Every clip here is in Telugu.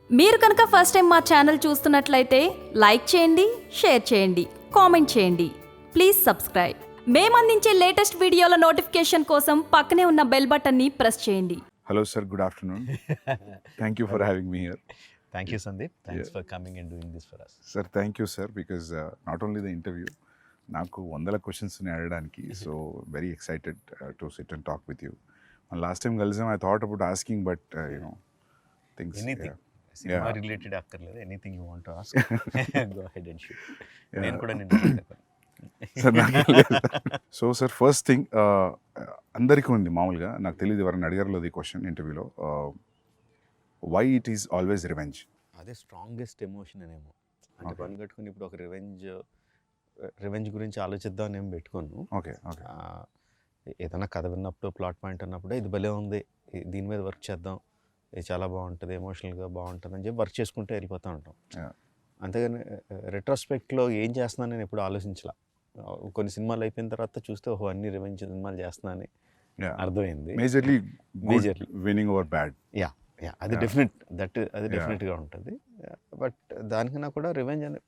మీరు కనుక ఫస్ట్ టైం మా ఛానల్ చూస్తున్నట్లయితే లైక్ చేయండి, షేర్ చేయండి, కామెంట్ చేయండి. Please subscribe. మేము అందించే లేటెస్ట్ వీడియోల నోటిఫికేషన్ కోసం పక్కనే ఉన్న బెల్ బటన్ని ప్రెస్ చేయండి. Hello, sir. Good afternoon. Thank you for having me here. Thank you, Sandeep. Thanks for coming and doing this for us. Sir, thank you, sir, because not only the interview, నాకు వందల క్వశ్చన్స్ని అడగడానికి so very excited to sit and talk with you. Last time కలిసాం, I thought about asking but things Cinema related అక్కర్లేదు, anything you want to ask. Go ahead and shoot. నేను కూడా నిన్ను సో సార్ ఫస్ట్ థింగ్ అందరికీ ఉంది మామూలుగా, నాకు తెలియదు ఎవరైనా అడిగారులో ఈ క్వశ్చన్ ఇంటర్వ్యూలో, why it is always revenge. అదే స్ట్రాంగెస్ట్ ఎమోషన్ అనేమో. అంటే పని కట్టుకుని ఇప్పుడు ఒక రివెంజ్ గురించి ఆలోచిద్దాం అని ఏం పెట్టుకోను. Okay okay. ఏదైనా కథ విన్నప్పుడు, ప్లాట్ పాయింట్ అన్నప్పుడు ఇది భలే ఉంది, దీని మీద వర్క్ చేద్దాం, ఇది చాలా బాగుంటుంది, ఎమోషనల్గా బాగుంటుంది అని చెప్పి వర్క్ చేసుకుంటూ వెళ్ళిపోతూ ఉంటాం. అంతేగాని రెట్రోస్పెక్ట్లో ఏం చేస్తున్నాను నేను ఎప్పుడు ఆలోచించలా. కొన్ని సినిమాలు అయిపోయిన తర్వాత చూస్తే ఓహో అన్ని రివెంజ్ సినిమాలు చేస్తున్నానని అర్థమైంది. Majorly winnowing over bad. Yeah yeah అది డెఫినెట్, అది డెఫినెట్గా ఉంటుంది. బట్ దానికన్నా కూడా రివెంజ్ అనే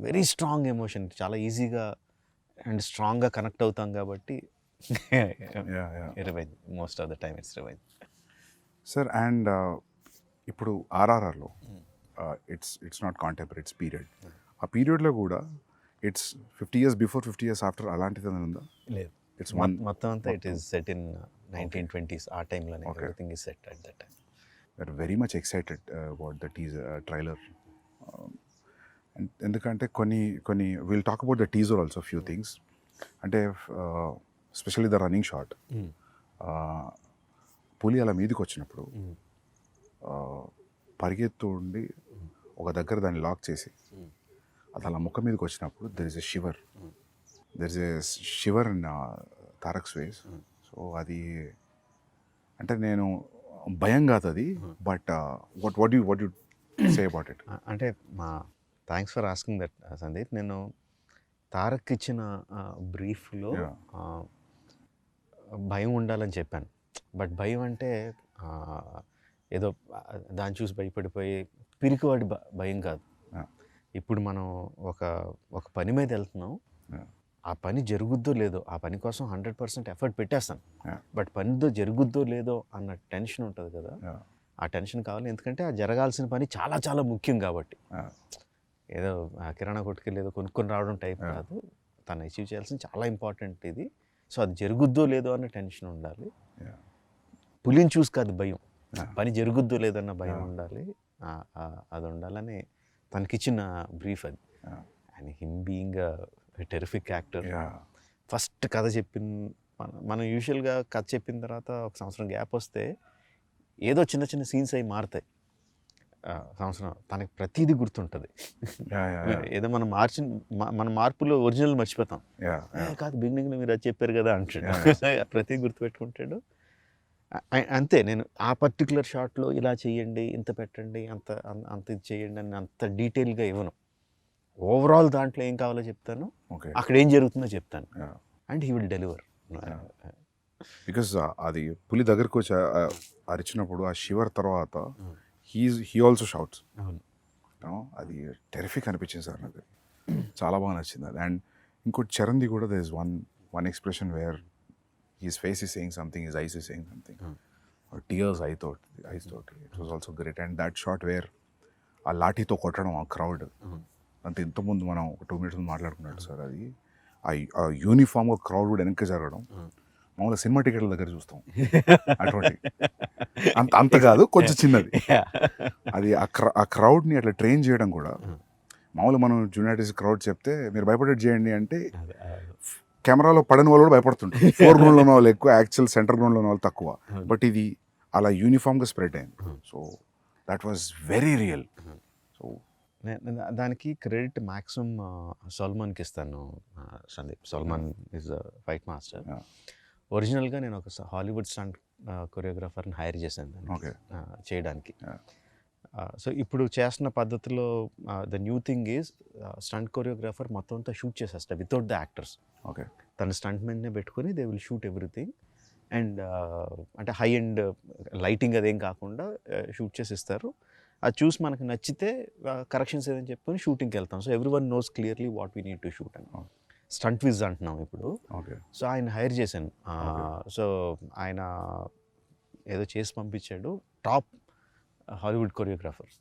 వెరీ స్ట్రాంగ్ ఎమోషన్, చాలా ఈజీగా అండ్ స్ట్రాంగ్గా కనెక్ట్ అవుతాం కాబట్టి revenge, most of the time it's revenge. Sir and ఇప్పుడు ఆర్ఆర్ఆర్లో it's not contemporary, it's period. ఆ పీరియడ్లో కూడా it's 50 years before, 50 years after అలాంటిది ఉందా? లేదు, ఇట్స్ మొత్తం అంతా it is set in 1920s. ఆ టైంలోనే everything is set at that time. We are very much excited about the teaser trailer. ఎందుకంటే కొన్ని will talk about the teaser also few things. అంటే స్పెషల్లీ ద రన్నింగ్ షాట్, పులి అలా మీదకి వచ్చినప్పుడు పరిగెత్తు ఉండి ఒక దగ్గర దాన్ని లాక్ చేసి అది అలా ముఖం మీదకి వచ్చినప్పుడు there is a shiver in Tarak's face. So అది అంటే నేను భయం కాదు అది, but what you say about it? అంటే thanks for asking that Sandeep. నేను తారక్ ఇచ్చిన బ్రీఫ్లో భయం ఉండాలని చెప్పాను. బట్ భయం అంటే ఏదో దాన్ని చూసి భయపడిపోయి పిరికివాడి భయం కాదు. ఇప్పుడు మనం ఒక పని మీద వెళ్తున్నాం, ఆ పని జరుగుద్దో లేదో, ఆ పని కోసం 100% ఎఫర్ట్ పెట్టేస్తాను, బట్ పనితో జరుగుద్దో లేదో అన్న టెన్షన్ ఉంటుంది కదా, ఆ టెన్షన్ కావాలి. ఎందుకంటే ఆ జరగాల్సిన పని చాలా చాలా ముఖ్యం కాబట్టి. ఏదో కిరాణా కొట్టుకెళ్ళి ఏదో కొనుక్కొని రావడం టైప్ కాదు, తను అచీవ్ చేయాల్సిన చాలా ఇంపార్టెంట్ ఇది. సో అది జరుగుద్దో లేదో అన్న టెన్షన్ ఉండాలి. పులిని చూసి కాదు భయం, పని జరుగుద్దో లేదన్న భయం ఉండాలి. అది ఉండాలని తనకిచ్చిన బ్రీఫ్ అది. And him being terrific actor. First కథ మనం యూజువల్గా కథ చెప్పిన తర్వాత ఒక సంవత్సరం గ్యాప్ వస్తే ఏదో చిన్న చిన్న సీన్స్ అవి మారుతాయి. సంవత్సరం తనకి ప్రతిదీ గుర్తుంటుంది. ఏదో మన మార్పులో ఒరిజినల్ మర్చిపోతాం. కాదు బిగినింగ్లో మీరు అది చెప్పారు కదా అంటాడు, ప్రతిదీ గుర్తుపెట్టుకుంటాడు. అంతే, నేను ఆ పర్టికులర్ షాట్లో ఇలా చేయండి, ఇంత పెట్టండి, అంత ఇది చేయండి అని అంత డీటెయిల్గా ఇవ్వను. ఓవరాల్ దాంట్లో ఏం కావాలో చెప్తాను, అక్కడ ఏం జరుగుతుందో చెప్తాను, and he will deliver. Because అది పులి దగ్గరకు వచ్చి అరిచినప్పుడు ఆ షివర్ తర్వాత హీ ఆల్సో షౌట్స్. అది టెరిఫిక్ అనిపించింది సార్ నాకు, చాలా బాగా నచ్చింది అది. అండ్ ఇంకోటి చరణ్ది కూడా there is one expression where his face is saying something, his eyes is saying something, or tears eyes thought it was also great. And that shot where ఆ లాఠీతో కొట్టడం ఆ క్రౌడ్ అంత ఇంతకుముందు మనం ఒక 2 minutes మాట్లాడుకున్నాడు సార్, అది ఆ యూనిఫామ్గా క్రౌడ్ కూడా వెనక్కి జరగడం మామూలుగా సినిమా టికెట్ల దగ్గర చూస్తాం అటువంటి అంత కాదు, కొంచెం చిన్నది. అది ఆ క్రౌడ్ని అట్లా ట్రైన్ చేయడం కూడా మామూలుగా మనం జూనియర్ క్రౌడ్ చెప్తే మీరు భయపడేది చేయండి అంటే కెమెరాలో పడని వాళ్ళు కూడా భయపడుతుంటారు. 4 గ్రౌండ్లో ఉన్న వాళ్ళు ఎక్కువ, యాక్చువల్ సెంటర్ గ్రౌండ్లో ఉన్న వాళ్ళు తక్కువ. బట్ ఇది అలా యూనిఫామ్గా స్ప్రెడ్ అయింది. So that was very real. So దానికి క్రెడిట్ మ్యాక్సిమం సల్మాన్కి ఇస్తాను Sandeep. Salman is fight master. ఒరిజినల్గా నేను ఒక హాలీవుడ్ స్టంట్ కొరియోగ్రాఫర్ని హైర్ చేశాను చేయడానికి. సో ఇప్పుడు చేస్తున్న పద్ధతిలో the new thing is stunt choreographer మొత్తం అంతా షూట్ చేసేస్తారు వితౌట్ ద యాక్టర్స్. తన స్టంట్ మెన్నే పెట్టుకొని they will shoot everything. And అంటే హై అండ్ లైటింగ్ అదేం కాకుండా షూట్ చేసి ఇస్తారు. అది చూసి మనకు నచ్చితే కరెక్షన్స్ ఏదని చెప్పుకొని షూటింగ్కి వెళ్తాం. So every one knows clearly what we need to shoot అని. స్టంట్ విజ్ అంటున్నాం ఇప్పుడు. ఓకే. సో ఆయన హైర్ చేశాను. సో ఆయన ఏదో చేసి పంపించాడు, టాప్ హాలీవుడ్ కొరియోగ్రాఫర్.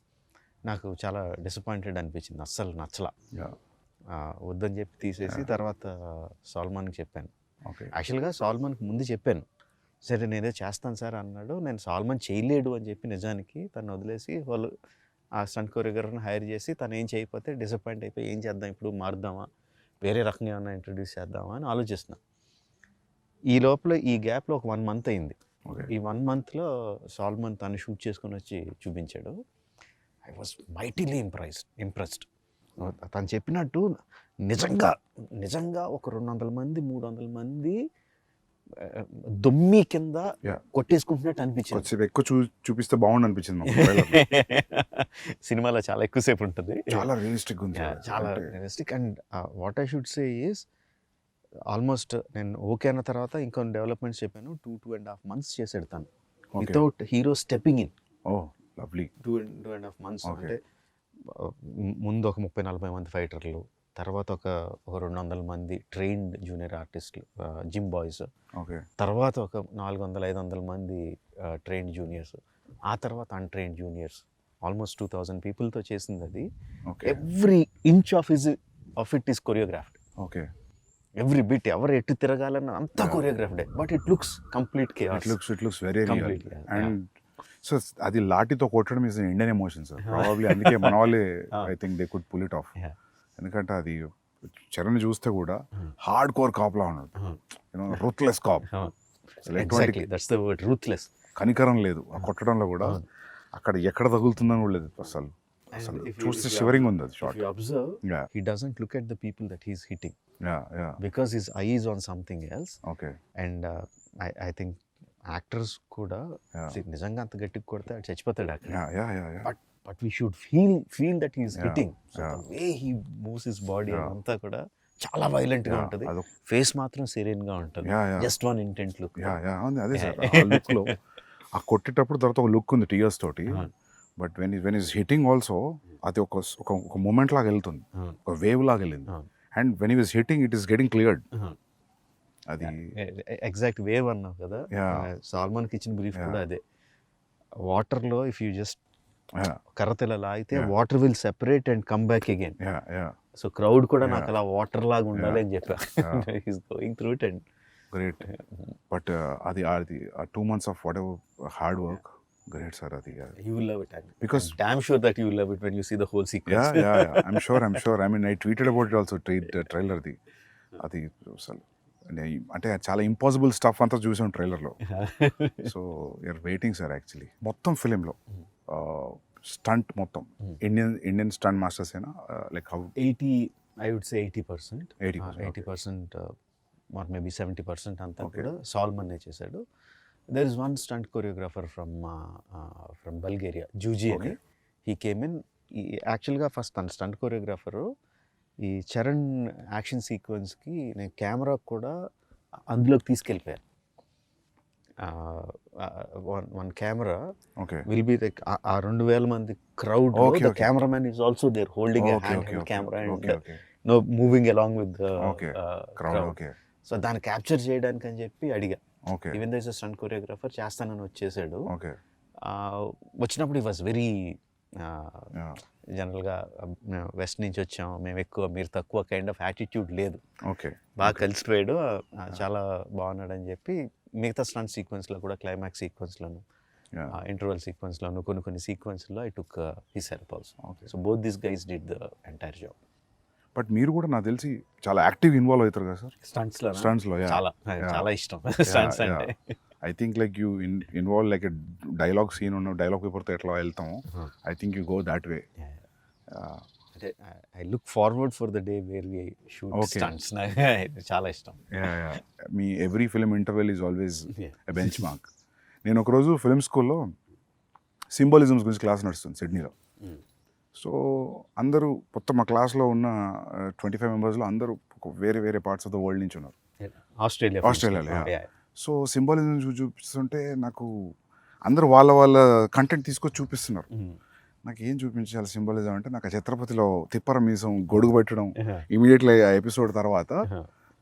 నాకు చాలా డిసప్పాయింటెడ్ అనిపించింది, అస్సలు నచ్చలా. వద్దని చెప్పి తీసేసి తర్వాత సాల్మాన్కి చెప్పాను. యాక్చువల్గా సాల్మాన్కి ముందు చెప్పాను, సరే నేనే చేస్తాను సార్ అన్నాడు. నేను సాల్మాన్ చేయలేడు అని చెప్పి నిజానికి తను వదిలేసి వాళ్ళు ఆ స్టంట్ కొరియోగ్రాఫర్ని హైర్ చేసి తను ఏం చేయకపోతే డిసప్పాయింట్ అయిపోయి ఏం చేద్దాం ఇప్పుడు, మారుద్దామా, వేరే రకంగా ఏమన్నా ఇంట్రడ్యూస్ చేద్దామా అని ఆలోచిస్తున్నా. ఈ లోపల ఈ గ్యాప్లో ఒక 1 month అయింది. ఈ 1 monthలో సాల్మాన్ తను షూట్ చేసుకొని వచ్చి చూపించాడు. I was mightily impressed. తను చెప్పినట్టు నిజంగా ఒక 200 మంది 300 మంది దొమ్మి కింద కొట్టేసుకుంటున్నట్టు అనిపించింది. ఎక్కువ చూపిస్తే బాగుండు అనిపించింది సినిమాలో చాలా ఎక్కువసేపు ఉంటుంది, చాలా రియలిస్టిక్ ఉంది, చాలా realistic. And what I should say is almost నేను ఓకే అన్న తర్వాత ఇంకొన్ని డెవలప్మెంట్స్ చెప్పాను. 2.5 months చేసాడు తను without hero stepping in. Lovely. 2.5 months అంటే ముందు ఒక 30-40 మంది ఫైటర్లు, తర్వాత ఒక 200 మంది ట్రైన్డ్ జూనియర్ ఆర్టిస్టులు, జిమ్ బాయ్స్, తర్వాత ఒక 400-500 మంది ట్రైన్డ్ జూనియర్స్, ఆ తర్వాత అన్ట్రైన్డ్ జూనియర్స్, ఆల్మోస్ట్ 2000 పీపుల్తో చేసింది అది. Every inch of it is choreographed. Every bit, ఎవరు ఎటు తిరగాలన్న అంతా కొరియోగ్రాఫ్డే. But it looks complete chaos. It looks very real. And so అది లాఠీతో కొట్టడం is Indian emotion sir, probably అందుకే మన వాళ్ళే I think they could pull it off. ఎందుకంటే అది చరణ్ చూస్తే కూడా హార్డ్ కోర్ కాప్ లా ఉన్నాడు, రూత్లెస్ కాప్. రూత్లెస్, కనికరం లేదు ఆ కొట్టడంలో కూడా. అక్కడ ఎక్కడ తగులుతుందని కూడా లేదు అసలు. చూస్తే షివరింగ్ ఉంది అది shot. He doesn't look at the people that he's hitting. Because his eye is on something else. And I think actors కూడా నిజంగా అంత గట్టిగా కొడితే చచ్చిపోతాడు అక్కడ. But we should feel that he's hitting. So the way he moves his body అంతా కూడా చాలా వైలెంట్ గా ఉంటుంది. ఫేస్ మాత్రం సెరీన్ గా ఉంటుంది. Just one intent look. అదే సార్ ఆ లుక్ లో ఆ కొట్టేటప్పుడు తర్వాత ఒక లుక్ ఉంది టీయర్స్ తోటి. But when is hitting also అది ఒక మూమెంట్ లాగా వెళ్తుంది, ఒక వేవ్ లాగా వెళ్ళింది. అండ్ వెన్ ఈ was hitting it is getting cleared. అది ఎగ్జాక్ట్ వేవ్ అన్నావు కదా, సాల్మాన్కి ఇచ్చిన బ్రీఫ్ కూడా అదే. వాటర్లో ఇఫ్ యూ జస్ట్ కర్రతెల లాగితే water will separate and come back again. So crowd కూడా నాకు అలా వాటర్ లాగా ఉండాలి అని చెప్పా. He's going through it and great. But అది 2 months of what ever hard work, great sir. You will love it, because I'm damn sure that you will love it when you see the whole sequence. Yeah I'm sure. I mean I tweeted about it also, trailer di adi asalu అంటే చాలా ఇంపాసిబుల్ స్టఫ్ అంతా చూసాం ట్రైలర్లో. So you're waiting sir. Actually మొత్తం ఫిలింలో స్టంట్ మొత్తం ఇండియన్ స్టంట్ మాస్టర్స్ ఏనా, లైక్ హౌ 80% ఆర్ మేబీ 70% అంతా కూడా సాల్మన్నే చేశాడు. There is one stunt choreographer from Bulgaria, Juji అని. He came in. యాక్చువల్గా ఫస్ట్ తన స్టంట్ కొరియోగ్రాఫరు ఈ చరణ్ యాక్షన్ సీక్వెన్స్కి నేను కెమెరా కూడా అందులోకి తీసుకెళ్ళిపోయాను. One camera will be like ఆ 2000 మంది crowd, the cameraman is also there holding a hand camera and no moving along with the crowd. So దాన్ని క్యాప్చర్ చేయడానికి అని చెప్పి అడిగా. Even though is a stunt choreographer, చేస్తానని వచ్చేసాడు. వచ్చినప్పుడు ఈ వాజ్ వెరీ జనరల్గా వెస్ట్ నుంచి వచ్చాం మేము ఎక్కువ మీరు తక్కువ కైండ్ ఆఫ్ యాటిట్యూడ్ లేదు. బాగా కలిసిపోయాడు, చాలా బాగున్నాడు అని చెప్పి మిగతా స్టంట్ సీక్వెన్స్లో కూడా క్లైమాక్స్ సీక్వెన్స్లోను ఇంటర్వల్ సీక్వెన్స్లోను కొన్ని సీక్వెన్స్లో I took his help also. So both this guys did the entire job. But మీరు కూడా నాకు తెలిసి చాలా యాక్టివ్ ఇన్వాల్వ్ అవుతారు కదా సార్ స్టంట్స్లో? చాలా ఇష్టం స్టంట్స్ అంటే. I think like you involve like dialogue scene ఉన్న డైలాగ్ పేపర్తో ఎట్లా వెళ్తాము, I think you go that way. I look forward for the day where we shoot stunts. చాలా ఇష్టం. మీ every film interval is always a benchmark. నేను ఒకరోజు ఫిల్మ్ స్కూల్లో సింబాలిజమ్స్ గురించి క్లాస్ నడుస్తుంది సిడ్నీలో. సో అందరూ మొత్తం మా క్లాస్లో ఉన్న 25 మెంబర్స్లో అందరూ వేరే పార్ట్స్ ఆఫ్ ద వరల్డ్ నుంచి ఉన్నారు, ఆస్ట్రేలియాలో. సో సింబాలిజం చూపిస్తుంటే నాకు అందరూ వాళ్ళ కంటెంట్ తీసుకొచ్చి చూపిస్తున్నారు. నాకు ఏం చూపించాలి సింబాలిజం అంటే నాకు ఆ ఛత్రపతిలో తిప్పర మీసం గొడుగు పెట్టడం ఇమీడియట్లీ ఆ ఎపిసోడ్ తర్వాత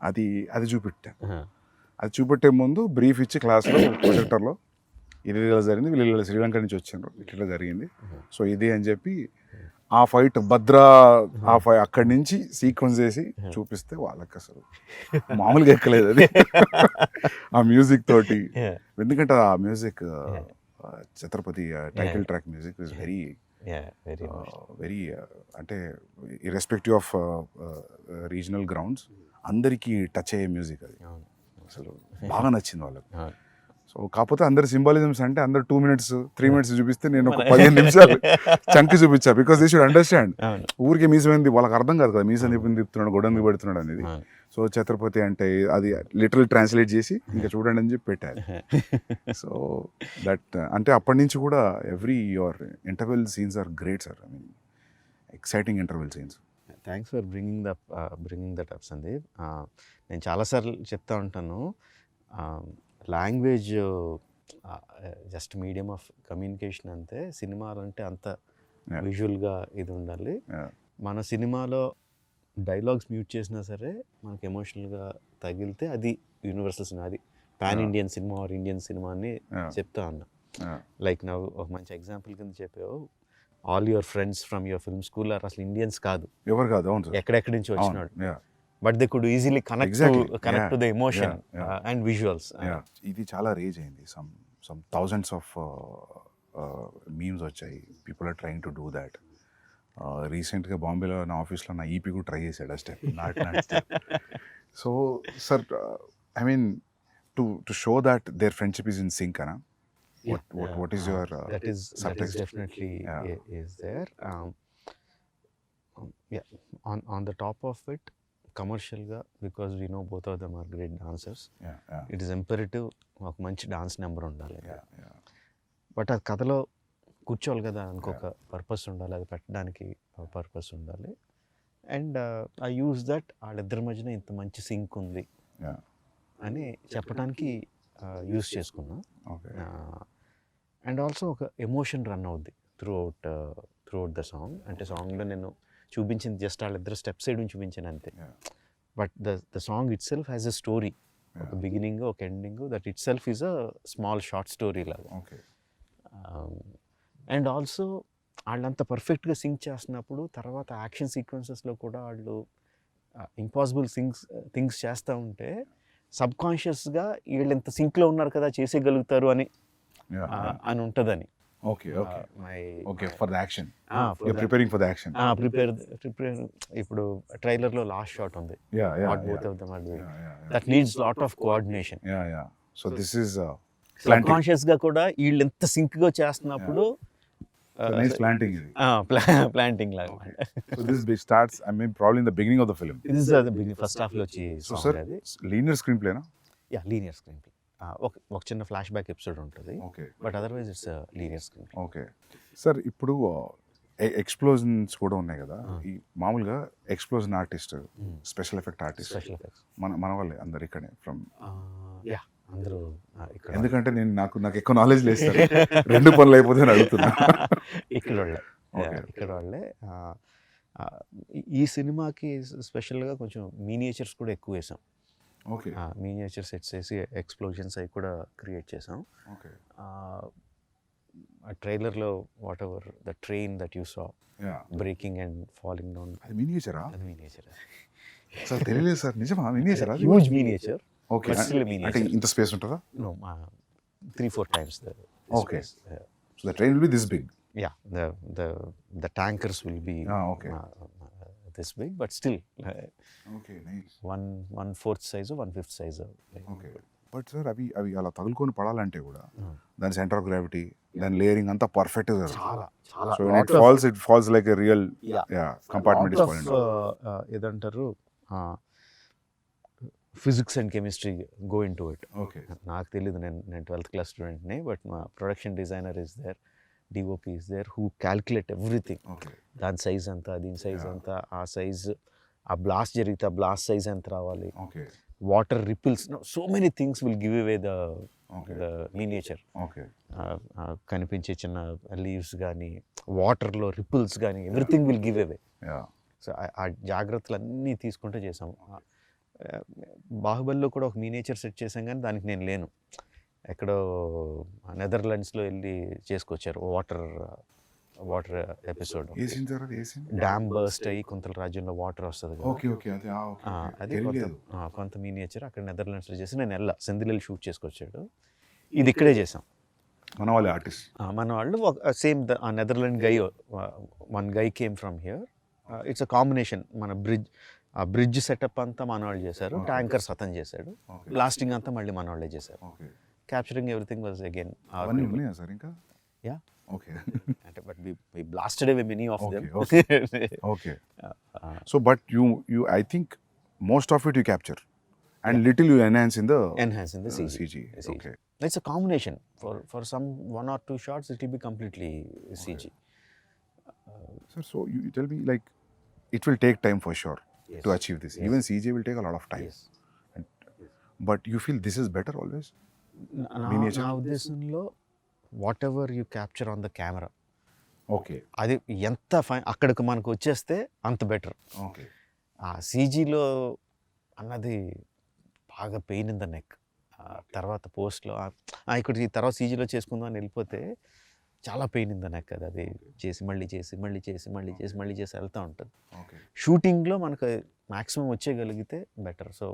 అది అది చూపెట్టా. అది చూపెట్టే ముందు బ్రీఫ్ ఇచ్చి క్లాస్లో ప్రొజెక్టర్లో ఇది ఇలా జరిగింది, వీళ్ళు శ్రీలంక నుంచి వచ్చారు, ఇట్లా జరిగింది, సో ఇది అని చెప్పి ఆ ఫైట్ భద్రా అక్కడి నుంచి సీక్వెన్స్ చేసి చూపిస్తే వాళ్ళకి అసలు మామూలుగా ఎక్కలేదు అది ఆ మ్యూజిక్ తోటి. ఎందుకంటే ఆ music Chhatrapati title track music is very very అంటే ఇర్రెస్పెక్టివ్ ఆఫ్ రీజనల్ గ్రౌండ్స్ అందరికీ టచ్ అయ్యే మ్యూజిక్ అది. అసలు బాగా నచ్చింది వాళ్ళకి. సో కాకపోతే అందరు సింబాలిజమ్స్ అంటే అందరు 2 minutes 3 minutes చూపిస్తే నేను ఒక 15 నిమిషాలు చంక్ చూపించా. Because they should understand. ఊరికే మీసమైంది వాళ్ళకి అర్థం కాదు కదా, మీసం తిప్పుతున్నాడు గొడవ పెడుతున్నాడు అనేది. సో ఛత్రపతి అంటే అది లిటరల్ ట్రాన్స్లేట్ చేసి ఇంకా చూడండి అని చెప్పి పెట్టారు. సో దట్ అంటే అప్పటి నుంచి కూడా every your interval scenes are great sir. I mean exciting interval scenes. Thanks for bringing that up Sandeep. నేను చాలాసార్లు చెప్తా ఉంటాను, language just medium of communication అంతే, సినిమాలంటే అంత విజువల్గా ఇది ఉండాలి. మన సినిమాలో డైలాగ్స్ మ్యూట్ చేసినా సరే మనకి ఎమోషనల్గా తగిలితే అది యూనివర్సల్ సినిమా, అది pan Indian cinema or Indian cinema అని చెప్తా ఉన్నా. లైక్ నా ఒక మంచి ఎగ్జాంపుల్ కింద చెప్పావు, all your friends from your film school అసలు ఇండియన్స్ కాదు, ఎవరు కాదు, ఎక్కడెక్కడి నుంచి వచ్చినాడు, but they could easily connect to the emotion and visuals. ఇది చాలా రేజ్ అయింది. సమ్ థౌజండ్స్ ఆఫ్ మీమ్స్ వచ్చాయి. People are trying to do that. రీసెంట్గా బాంబేలో నా ఆఫీస్లో నా ఈపీ కూడా ట్రై చేశాడు ఆ step. So sir I mean to show that their friendship is in sync అనా? What is your that is definitely is there. Yeah, on the top of it, commercial ga, because we know both of them are great dancers. It is imperative ఒక మంచి డాన్స్ నెంబర్ ఉండాలి. బట్ అది కథలో కూర్చోవాలి కదా, ఇంకొక పర్పస్ ఉండాలి, అది పెట్టడానికి పర్పస్ ఉండాలి. అండ్ ఐ యూజ్ దట్ వాళ్ళిద్దరి మధ్యన ఇంత మంచి సింక్ ఉంది అని చెప్పడానికి యూజ్ చేసుకున్నా. అండ్ ఆల్సో ఒక ఎమోషన్ రన్ అవుద్ది త్రూ అవుట్ ద సాంగ్. అంటే సాంగ్లో నేను చూపించింది జస్ట్ వాళ్ళిద్దరు స్టెప్ సైడ్ నుంచి చూపించాను అంతే. But the song it self has a story, ఒక బిగినింగ్ ఒక ending, that it self is a small short story లాగా. అండ్ ఆల్సో వాళ్ళంత పర్ఫెక్ట్గా సింగ్ చేస్తున్నప్పుడు తర్వాత యాక్షన్ సీక్వెన్సెస్లో కూడా వాళ్ళు ఇంపాసిబుల్ థింగ్స్ చేస్తూ ఉంటే సబ్కాన్షియస్గా వీళ్ళు ఎంత సింక్లో ఉన్నారు కదా చేసేయగలుగుతారు అని ఉంటుందని. ఇప్పుడు ట్రైలర్లో లాస్ట్ షాట్ ఉంది, that needs lot of coordination. So this is subconscious గా కూడా వీళ్ళు ఎంత సింక్ గా చేస్తున్నప్పుడు ప్లాంటింగ్ లాగా. So this starts, I mean, probably in the beginning of the film. This is the beginning, first half లో వచ్చి. So sir, linear screenplay na? Yeah, linear screenplay. ఒక చిన్న ఫ్లాష్ బ్యాక్ ఎపిసోడ్ ఉంటుంది, but otherwise it's linear screenplay. Okay sir, ఇప్పుడు ఎక్స్ప్లోజన్స్ కూడా ఉన్నాయి కదా, ఈ మామూలుగా explosion artist, special effect artist మన వాళ్ళే అందరు ఇక్కడే ఫ్రమ్. అందరూ ఇక్కడ, ఎందుకంటే నాకు ఎక్కువ నాలెడ్జ్ లేదు సార్, రెండు పనులు అయిపోతే అడుగుతున్నా. ఇక్కడ వాళ్ళే. ఈ సినిమాకి స్పెషల్గా కొంచెం మీనియేచర్స్ కూడా ఎక్కువ వేసాం. మీనియేచర్ సెట్స్ వేసి ఎక్స్ప్లోజన్స్ అవి కూడా క్రియేట్ చేసాం. ఆ ట్రైలర్లో what ever the train that you saw breaking and falling down, అది మీనియేచరా? అది మీనియేచర్ సార్, తెలియలేదు సార్. నిజమా? మీనియేచరా? Huge miniature. ఓకే, అంటే ఇంత స్పేస్ ఉంటుందా? No, 3-4 times the okay space. So the train will be this big? Yeah, the tankers will be this big, but still okay, nice. 1/4 size or 1/5 size. Okay, but sir అవి అలా తగులుకొని పడాలంటే కూడా దాని సెంటర్ ఆఫ్ గ్రావిటీ, దాని లేయరింగ్ అంతా పర్ఫెక్ట్ గా చాలా. So it falls like a real compartment is falling. ఏదంటారు, physics and chemistry go into it. Okay, నాకు తెలియదు, నేను 12th class స్టూడెంట్ని, బట్ మా production designer is there, DOP is there, who calculate everything. దాని సైజ్ ఎంత, దీని సైజ్ ఎంత, ఆ సైజ్, ఆ బ్లాస్ట్ జరిగితే ఆ బ్లాస్ట్ సైజ్ ఎంత రావాలి, water ripples, so many things will give away the miniature. కనిపించే చిన్న లీవ్స్ కానీ వాటర్లో రిపుల్స్ కానీ everything will give away. Yeah. So ఆ జాగ్రత్తలు అన్నీ తీసుకుంటూ చేసాము. బాహుబలిలో కూడా ఒక మినియేచర్ సెట్ చేసాం కానీ దానికి నేను లేను. ఎక్కడో నెదర్లాండ్స్లో వెళ్ళి చేసుకొచ్చారు వాటర్ ఎపిసోడ్. ఏ సీన్ సార్ అది? ఏ సీన్? డ్యామ్ బర్స్ట్ అయ్యి కొంత రాజ్యంలో వాటర్ వస్తుంది కదా. ఓకే ఓకే అదే అది కొంత మినియేచర్ అక్కడ నెదర్లాండ్స్లో చేసి నేను సెందిల్ షూట్ చేసుకొచ్చాడు. ఇది ఇక్కడే చేసాం. మన వాళ్ళ ఆర్టిస్ట్ మన వాళ్ళు సేమ్ ఆ Netherland guy, one guy came from here. It's a combination. మన బ్రిడ్జ్ సెటప్ అంతా మన వాళ్ళు చేశారు, ట్యాంకర్స్ అతను చేశాడు, బ్లాస్టింగ్ అంతా మళ్ళీ మన వాళ్ళే చేశారు. Capturing everything was again sir ఇంకా. Yeah okay. అంటే but we blasted away many of them. Okay. So but you I think most of it you capture and little you enhance in the CG. Okay. It's a combination. For some 1 or 2 shots it will be completely CG. Sir, so you tell me, like, it will take time for sure to achieve this. Even CG will take a lot of time. Yes. But you feel this is better always? నా ఉద్దేశంలో what ever you capture on the camera, okay, అది ఎంత అక్కడికి మనకు వచ్చేస్తే అంత బెటర్. ఓకే. ఆ సీజీలో అన్నది బాగా పెయిన్ ఇన్ ద నెక్. తర్వాత పోస్ట్లో ఇక్కడ ఈ తర్వాత సీజీలో చేసుకుందాం అని వెళ్ళిపోతే చాలా పెయిన్ ఇన్ ద నెక్. అది చేసి మళ్ళీ వెళ్తూ ఉంటుంది. షూటింగ్లో మనకు మ్యాక్సిమం వచ్చేయగలిగితే better. So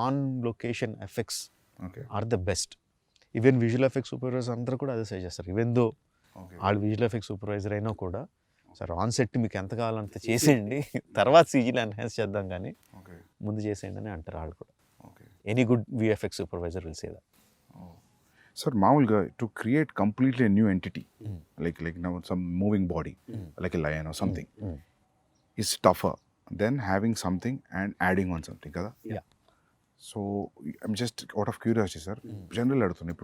on location effects are the best. Even visual effects supervisor అందరూ కూడా అదే సజెస్ట్ చేస్తారు. ఈవెన్ దో వాళ్ళు విజువల్ ఎఫెక్ట్స్ సూపర్వైజర్ అయినా కూడా, సార్ ఆన్ సెట్ మీకు ఎంత కావాలంత చేసేయండి, తర్వాత సీజీలో ఎన్హాన్స్ చేద్దాం కానీ ముందు చేసేయండి అని అంటారు వాళ్ళు కూడా. Any good VFX supervisor will say that. Sir మామూలుగా to create completely new entity like now some moving body like a lion or something is tougher than having something and adding on something కదా. So I'm just out of curiosity sir, general అడుగుతున్నాను.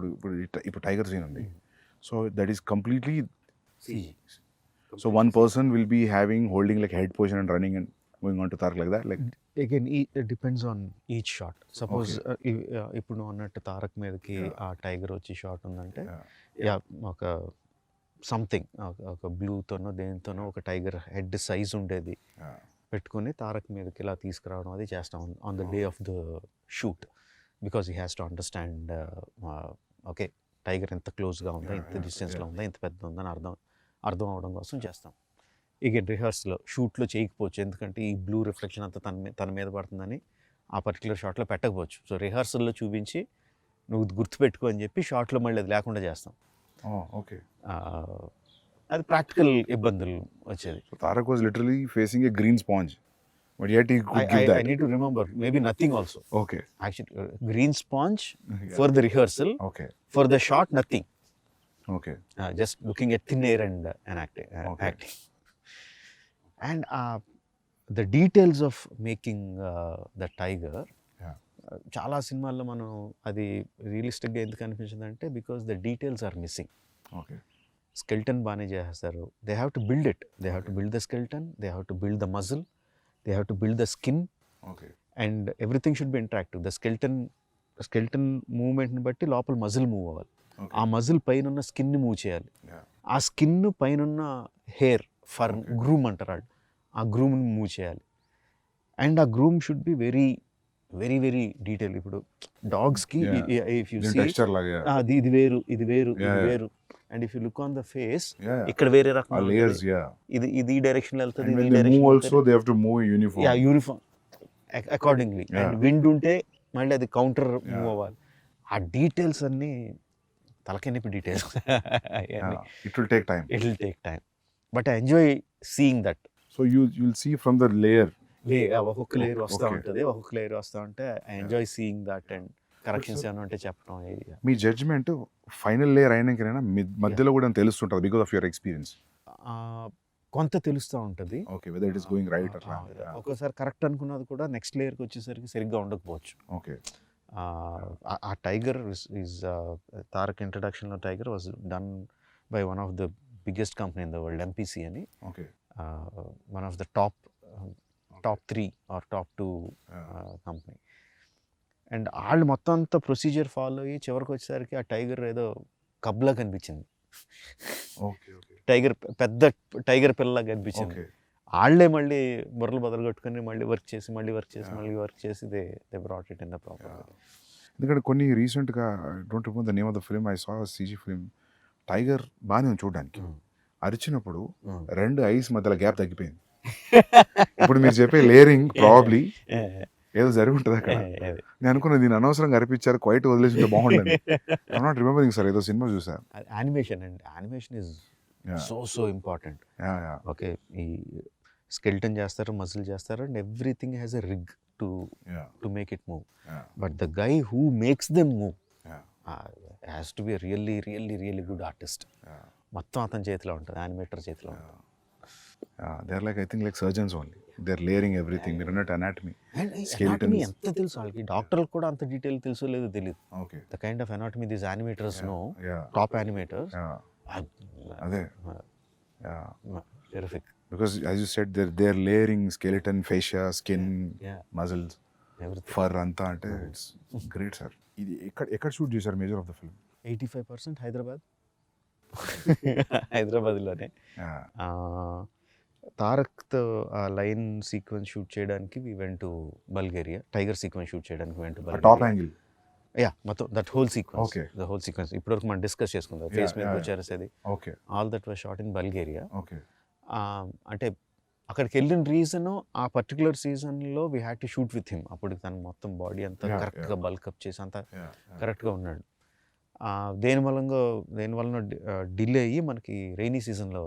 ఇప్పుడు టైగర్ సీన్ ఉంది, so that is completely CG. So one person will be holding like head position and running and going on to Tarak like that? Like Again, it depends on each shot. Suppose ఇప్పుడు నువ్వు అన్నట్టు తారక్ మీదకి ఆ టైగర్ వచ్చి షాట్ ఉందంటే ఒక సంథింగ్ ఒక బ్లూతోనో దేనితోనో ఒక టైగర్ హెడ్ సైజ్ ఉండేది పెట్టుకుని తారక్ మీదకి ఇలా తీసుకురావడం అది చేస్తాం on the day of the shoot. Because he has to understand okay tiger ఎంత క్లోజ్గా ఉందా, ఎంత డిస్టెన్స్లో ఉందా, ఎంత పెద్ద ఉందని అర్థం అవడం కోసం చేస్తాం. ఇక రిహర్సల్లో షూట్లో చేయకపోవచ్చు, ఎందుకంటే ఈ బ్లూ రిఫ్లెక్షన్ అంతా తన మీద పడుతుందని ఆ పర్టికులర్ షాట్లో పెట్టకపోవచ్చు. సో రిహర్సల్లో చూపించి నువ్వు గుర్తుపెట్టుకో అని చెప్పి షాట్లో మళ్ళీ అది లేకుండా చేస్తాం. ఓకే, అది ప్రాక్టికల్ ఇబ్బందులు వచ్చేది. Tarak was literally facing A green sponge, but yet he could give that. I need to remember, maybe nothing also. Okay. Actually, green sponge for the rehearsal. Okay. For the shot, nothing. Okay. Just looking at thin air and acting. Acting. And the details of making the tiger. చాలా సినిమాల్లో మనం అది రియలిస్టిక్గా ఎందుకు అనిపించింది అంటే because the details are missing. Okay. Skeleton బాగానే చేస్తారు. They have to build it. They have to build the skeleton, they have to build the muscle, they have to build the skin. Okay. And everything should be interactive. The skeleton movement ni batti lopal muscle move avali. Aa muscle paina unna skin ni move cheyali. Aa skin paina unna hair fur groom antaru. Aa groom ni move cheyali. And aa groom should be very very very detailed. Ipudu dogs ki if you see texture laga idi veru and if you look on the face ikkada vere rakam layers idi direction lo veltadi, idi direction move also they have to move uniform. Uniform accordingly. And wind unte malli adi counter move avali. Aa details anni talakenipi details. It will take time, but I enjoy seeing that. So you'll see from the layer ఒక్కొక్క లేయర్ వస్తూ ఉంటుంది, ఒక్కొక్క లేయర్ వస్తూ ఉంటే I enjoy seeing that and corrections ఏమైనా ఉంటే చెప్పడం. మీ జడ్జ్మెంట్ ఫైనల్ లేయర్ అయినాకైనా మధ్యలో కూడా తెలుస్తుంటుంది బికాస్ ఆఫ్ యువర్ ఎక్స్పీరియన్స్? కొంత తెలుస్తూ ఉంటుంది. Okay, whether it is going right అట్లా. ఒక్కోసారి కరెక్ట్ అనుకున్నది కూడా నెక్స్ట్ లేయర్కి వచ్చేసరికి సరిగ్గా ఉండకపోవచ్చు. ఓకే. ఆ టైగర్ ఈజ్ తారక్ ఇంట్రడక్షన్లో tiger was done by one of the biggest company in the world, MPC అని. Okay. One of the top 3 or top 2 company. And వాళ్ళు మొత్తం అంతా ప్రొసీజర్ ఫాలో అయ్యి చివరికి వచ్చేసరికి ఆ టైగర్ ఏదో కబ్లా కనిపించింది. పెద్ద టైగర్ పిల్లలాగా అనిపించింది. ఓకే. వాళ్ళే మళ్ళీ బుర్రలు బదులు కొట్టుకొని మళ్ళీ వర్క్ చేసి they brought it in the proper. ఎందుకంటే కొన్ని రీసెంట్గా don't remember the name of the film, I saw CG film. Tiger బాగానే ఉంది చూడడానికి, అరిచినప్పుడు 2 ఐస్ మధ్యలో గ్యాప్ తగ్గిపోయింది. ఇప్పుడు మీరు చెప్పే లేయరింగ్ ప్రాబబ్లీ ఏదో జరిగి ఉంటుంది అక్కడ. నేను అనుకున్నా దీన్ని అనవసరంగా అరిపించారు, క్వైట్ వదిలేసి ఉంటే బాగుంటుంది. ఐ నాట్ రిమెంబరింగ్ సార్, ఏదో సినిమా చూసాను. Animation and animation is so important. Okay, ఈ స్కెల్టన్ చేస్తారు, మజిల్ చేస్తారు, and everything has a rig to make it move. But the guy who makes them move has to be really really really good artist. మొత్తం అతని చేతిలో ఉంటుంది, యానిమేటర్ చేతిలో ఉంటుంది. they're like, I think like surgeons only, they're layering everything. మీరు అన్నట్టు anatomy, ఎనాటమీ ఎంత తెలుసు వాళ్ళకి, డాక్టర్లకు కూడా అంత డీటెయిల్ తెలుసో లేదో తెలియదు. okay, the kind of anatomy these animators know, yeah, top animators. అదే, yeah, terrific. because as you said, they're layering skeleton, fascia, skin, muscles, fur అంతా. అంటే ఇట్స్ గ్రేట్ సార్. ఇది ఎక్కడ షూట్ చేశారు మేజర్ ఆఫ్ ద ఫిల్మ్? 85% హైదరాబాద్లోనే. తారక్తో ఆ లైన్ సీక్వెన్స్ షూట్ చేయడానికి we went to Bulgaria. Tiger sequence shoot చేయడానికి went to Bulgaria. Top angle, yeah, మొత్తం that whole sequence. Okay. The whole sequence ఇప్పటివరకు మనం డిస్కస్ చేసుకుందాం. ఫేస్ మీద వచ్చేసేది, okay, all that was shot in Bulgaria. Okay. అంటే అక్కడికి వెళ్ళిన రీజను ఆ పర్టికులర్ సీజన్లో we had to shoot with him. అప్పుడు తను మొత్తం బాడీ అంతా కరెక్ట్గా బల్కప్ చేసి అంతా కరెక్ట్గా ఉన్నాడు. దేని వలన డిలే అయ్యి మనకి రైనీ సీజన్లో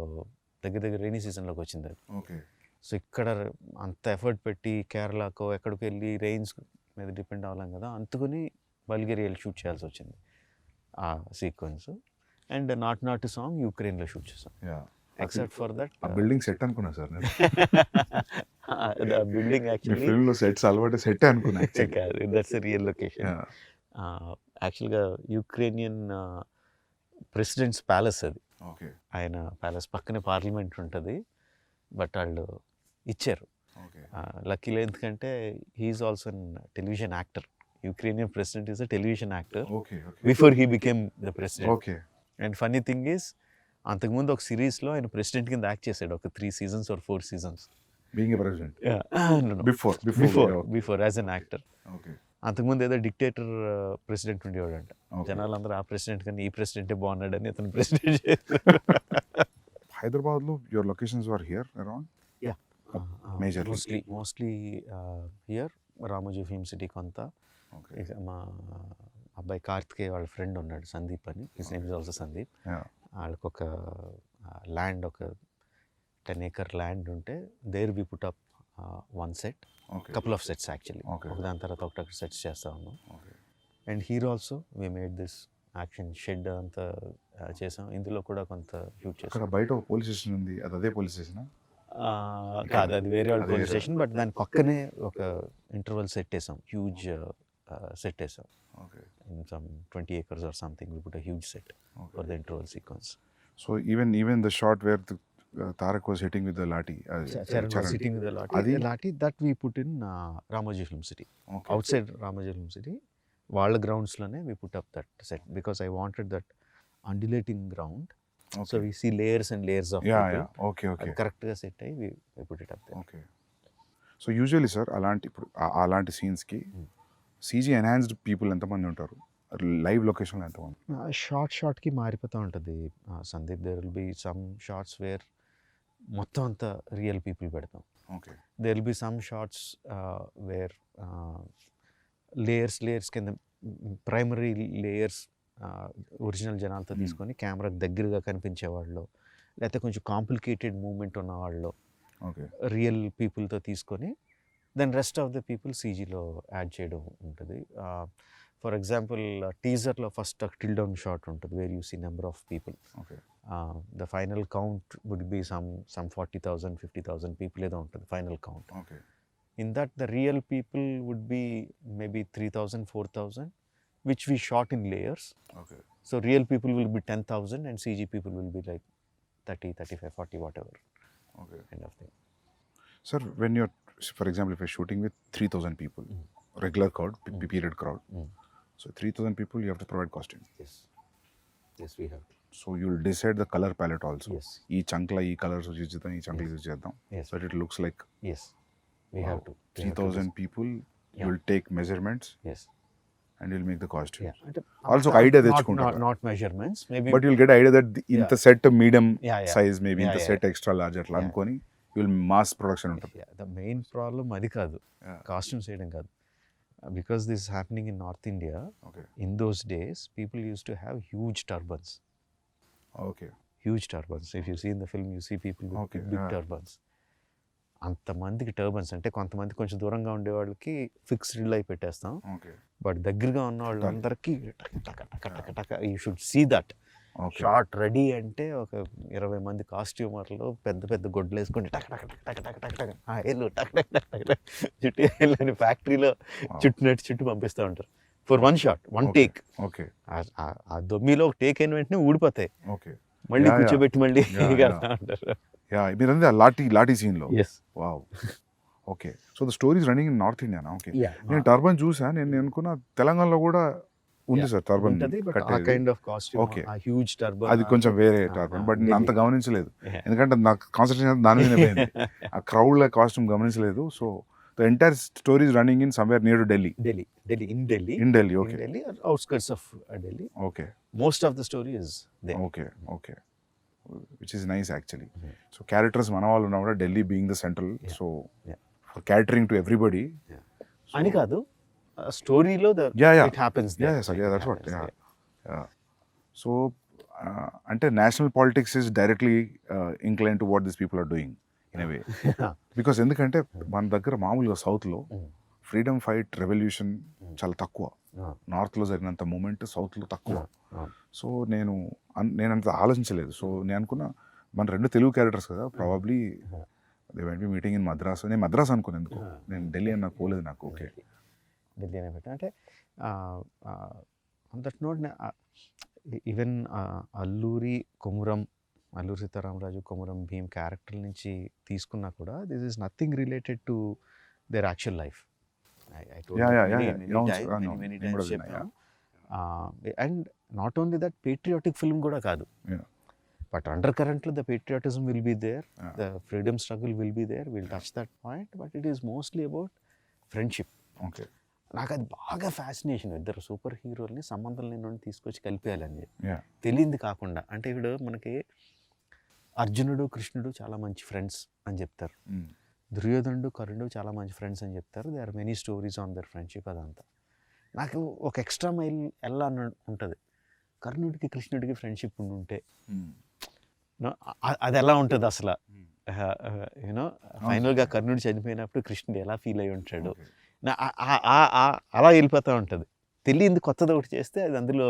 దగ్గర రైనీ సీజన్లోకి వచ్చింది అది. ఓకే. సో ఇక్కడ అంత ఎఫర్ట్ పెట్టి కేరళకో ఎక్కడికి వెళ్ళి రెయిన్స్ మీద డిపెండ్ అవ్వలేం కదా, అందుకని బల్గేరియా వెళ్ళి షూట్ చేయాల్సి వచ్చింది ఆ సీక్వెన్స్. అండ్ నాట్ సాంగ్ యుక్రెయిన్లో షూట్ చేసాం. Except for that building set అనుకున్నా సార్ నేను. బిల్డింగ్ యాక్చువల్లీ ఫిల్మ్లో సెట్స్ అలవాటు సెట్ అనుకున్నా. కాదు, దట్స్ రియల్ లొకేషన్. యాక్చువల్గా యుక్రేనియన్ ప్రెసిడెంట్స్ ప్యాలెస్ అది. ఓకే. ఆయన ప్యాలెస్ పక్కనే పార్లమెంట్ ఉంటుంది, బట్ వాళ్ళు ఇచ్చారు. లక్కీలో ఎందుకంటే he is also an television actor. Ukrainian president is a television actor before he became the president. Okay. And funny thing is, అంతకుముందు ఒక సిరీస్లో ఆయన ప్రెసిడెంట్ కింద యాక్ట్ చేశాడు, ఒక 3 seasons or 4 seasons. Being a president before as an actor. Okay. అంతకుముందు ఏదో డిక్టేటర్ ప్రెసిడెంట్ ఉండేవాడంట. జనాలందరూ ఆ ప్రెసిడెంట్ కానీ ఈ ప్రెసిడెంటే బాగున్నాడని అతను ప్రెసిడెంట్ చేశారు. హైదరాబాద్లో your locations were here around? Yeah, mostly here. Ramoji film city కొంత. ఇక మా అబ్బాయి కార్తికేయ వాళ్ళ ఫ్రెండ్ ఉన్నాడు సందీప్ అని, his name is also Sandeep. వాళ్ళకి ఒక ల్యాండ్, ఒక 10 acre ల్యాండ్ ఉంటే there we put up one set, couple of sets actually. ఒకదాని తర్వాత ఒకటి సెట్స్ చేస్తా ఉన్నాం. And hero also we made this action shed అంతా చేసాం. ఇందులో కూడా కొంత షూట్ చేసాం. అక్కడ బయట ఒక పోలీస్ స్టేషన్ ఉంది, అదే పోలీస్ స్టేషన్ కాదు, అది వేరే వాళ్ళ పోలీస్ స్టేషన్. బట్ దాని పక్కనే ఒక ఇంటర్వల్ సెట్ వేసాం, హ్యూజ్ సెట్ వేసాం. In some 20 acres or something, we put a huge set for the interval sequence. So even the shot where the Tarak was hitting with the lathi, Charan was sitting with the lathi, that we put in Ramoji Film City. Outside Ramoji Film City, వాళ్ళ గ్రౌండ్స్లోనే we put up that set because I wanted that undulating ground. So we see layers and layers of people. Okay. అది కరెక్ట్గా సెట్ అయ్యి we put it up there. Okay. So usually sir, అలాంటి సీన్స్కి CG ఎన్హాన్స్డ్ పీపుల్ ఎంతమంది ఉంటారు? లైవ్ లొకేషన్లో ఎంతమంది? షార్ట్కి మారిపోతూ ఉంటుంది Sandeep. There will be some shots where మొత్తం అంతా రియల్ పీపుల్ పెడతాం. Okay. There will be some shots where layers కింద ప్రైమరీ లేయర్స్ ఒరిజినల్ జనాలతో తీసుకొని కెమెరాకి దగ్గరగా కనిపించేవాళ్ళు, లేకపోతే కొంచెం కాంప్లికేటెడ్ మూమెంట్ ఉన్నవాళ్ళు రియల్ పీపుల్తో తీసుకొని then rest of the people సీజీలో యాడ్ చేయడం ఉంటుంది. ఫర్ ఎగ్జాంపుల్ టీజర్లో ఫస్ట్ టిల్ డౌన్ షాట్ ఉంటుంది where you see number of people. The final count would be some 40,000 50,000 people ఏదో ఉంటుంది final count. In that the real people would be maybe 3,000 4,000 which we shot in layers. So real people will be 10,000 and CG people will be like 30, 35, 40 whatever kind of thing. Sir, when you're, for example, if you're shooting with 3,000 people, regular crowd, period crowd, so 3,000 people, you have to provide costume. Yes, we have to. So you'll decide the colour palette also. Yes. ఈ చంక్లో ఈ కలర్స్ యూజ్ చేద్దాం, ఈ చంక్లో యూజ్ చేద్దాం. Yes. So it looks like Yes. We have to. 3,000 people. Yeah. You'll take measurements Yes. and you'll make the costume. Yeah. అంటే Also idea not తెచ్చుకుంటారు. not measurements. Maybe. But you'll get idea that ఇంత set medium Yeah. Size, maybe ఇంత Yeah. సెట్ ఎక్స్ట్రా లార్జ్ అట్లా Yeah. అనుకొని యుల్ మాస్ ప్రొడక్షన్ ఉంటుంది. Yeah, the main problem అది కాదు, Yeah. కాస్ట్యూమ్స్ వేయడం కాదు. Because this is happening in North India, Okay. in those days, people used to have huge turbans. Okay. Huge turbans. If you see in the film, you see people with Okay, big yeah. turbans. అంతమందికి టర్బన్స్ అంటే కొంతమంది కొంచెం దూరంగా ఉండే వాళ్ళకి ఫిక్స్డ్ అయి పెట్టేస్తాం, Okay. బట్ దగ్గరగా ఉన్న వాళ్ళందరికీ you should see that Okay. Short ready అంటే ఒక 20 మంది కాస్ట్యూమర్లు పెద్ద పెద్ద గొడ్లు వేసుకొని టక్ టక్ టక్ టక్ టక్ టక్ టక్ ఏళ్ళు టక్ టక్ టక్ టక్ టక్ చుట్టూ వెళ్ళని ఫ్యాక్టరీలో చుట్టూ పంపిస్తూ ఉంటారు for one shot, one Okay. Take. Okay. ఆ దొమ్మిలో ఒక టేక్ అయిన వెంటనే ఊడిపోతాయి, Okay. మళ్ళీ Yeah, yeah. కూర్చోబెట్టి మళ్ళీ Yeah, కడతా ఉంటారు. యా, మీరందరూ ఆ లాఠీ సీన్లో. Yes. Wow. Okay, so the stories running in North India. Okay, Yeah. నేను టర్బన్ చూసా, నేను అనుకున్నా తెలంగాణలో కూడా ఉంది సార్ టర్బన్ ఉంటది, but ఆ కైండ్ ఆఫ్ కాస్ట్యూమ్, Okay. ఆ హ్యూజ్ టర్బన్, అది కొంచెం వేరే టర్బన్, బట్ నేను అంత గమనించలేదు, ఎందుకంటే నాకు కాన్సన్ట్రేషన్ దాని మీద పోయింది. ఆ క్రౌడ్ కాస్ట్యూమ్ గమనించలేదు. So the entire story's running in somewhere near to Delhi. In Delhi, okay. Outskirts of Delhi. Okay. Most of the story is there. Okay. Okay, which is nice actually. So characters మన వాళ్ళు ఉన్నా కూడా Delhi being the central, so for catering to everybody అని కాదు, స్టోరీలో it happens there. That's what. So అంటే national politics is directly incline to what this people are doing in a way. Because ఎందుకంటే మన దగ్గర మామూలుగా సౌత్లో ఫ్రీడమ్ ఫైట్ రెవల్యూషన్ చాలా తక్కువ, నార్త్లో జరిగినంత మూమెంట్ సౌత్లో తక్కువ. సో నేను అంత ఆలోచించలేదు. సో నేను అనుకున్నా మన రెండు తెలుగు క్యారెక్టర్స్ కదా, probably they went be meeting in Madras. నేను మద్రాస్ అనుకున్నాను ఎందుకు, నేను ఢిల్లీ అని నాకు పోలేదు నాకు. ఓకే, ఢిల్లీ అనే పెట్టా అంటే on that note even Alluri Sitaramaraju, Komuram Bheem character నుంచి తీసుకున్నా కూడా this is nothing related to their actual life. And not only that, patriotic film కూడా కాదు, బట్ అండర్ కరెంట్లో the patriotism will be there, the freedom struggle will be there, will touch that point, but it is mostly about friendship. Okay. నాకు అది బాగా ఫ్యాసినేషన్, ఇద్దరు సూపర్ హీరోల్ని సంబంధం లేని తీసుకొచ్చి కలిపేయాలని Yeah. తెలియంది కాకుండా. అంటే ఇప్పుడు మనకి అర్జునుడు కృష్ణుడు చాలా మంచి ఫ్రెండ్స్ అని చెప్తారు, దుర్యోధనుడు కర్ణుడు చాలా మంచి ఫ్రెండ్స్ అని చెప్తారు. They are many stories on their friendship. అదంతా నాకు ఒక ఎక్స్ట్రా మైల్ ఎలా ఉంటుంది, కర్ణుడికి కృష్ణుడికి ఫ్రెండ్షిప్ ఉంటే అది ఎలా ఉంటుంది అసలు. యూనో ఫైనల్గా కర్ణుడు చనిపోయినప్పుడు కృష్ణుడు ఎలా ఫీల్ అయి ఉంటాడు, అలా వెళ్ళిపోతూ ఉంటుంది. తెలియంది కొత్తది ఒకటి చేస్తే అది అందులో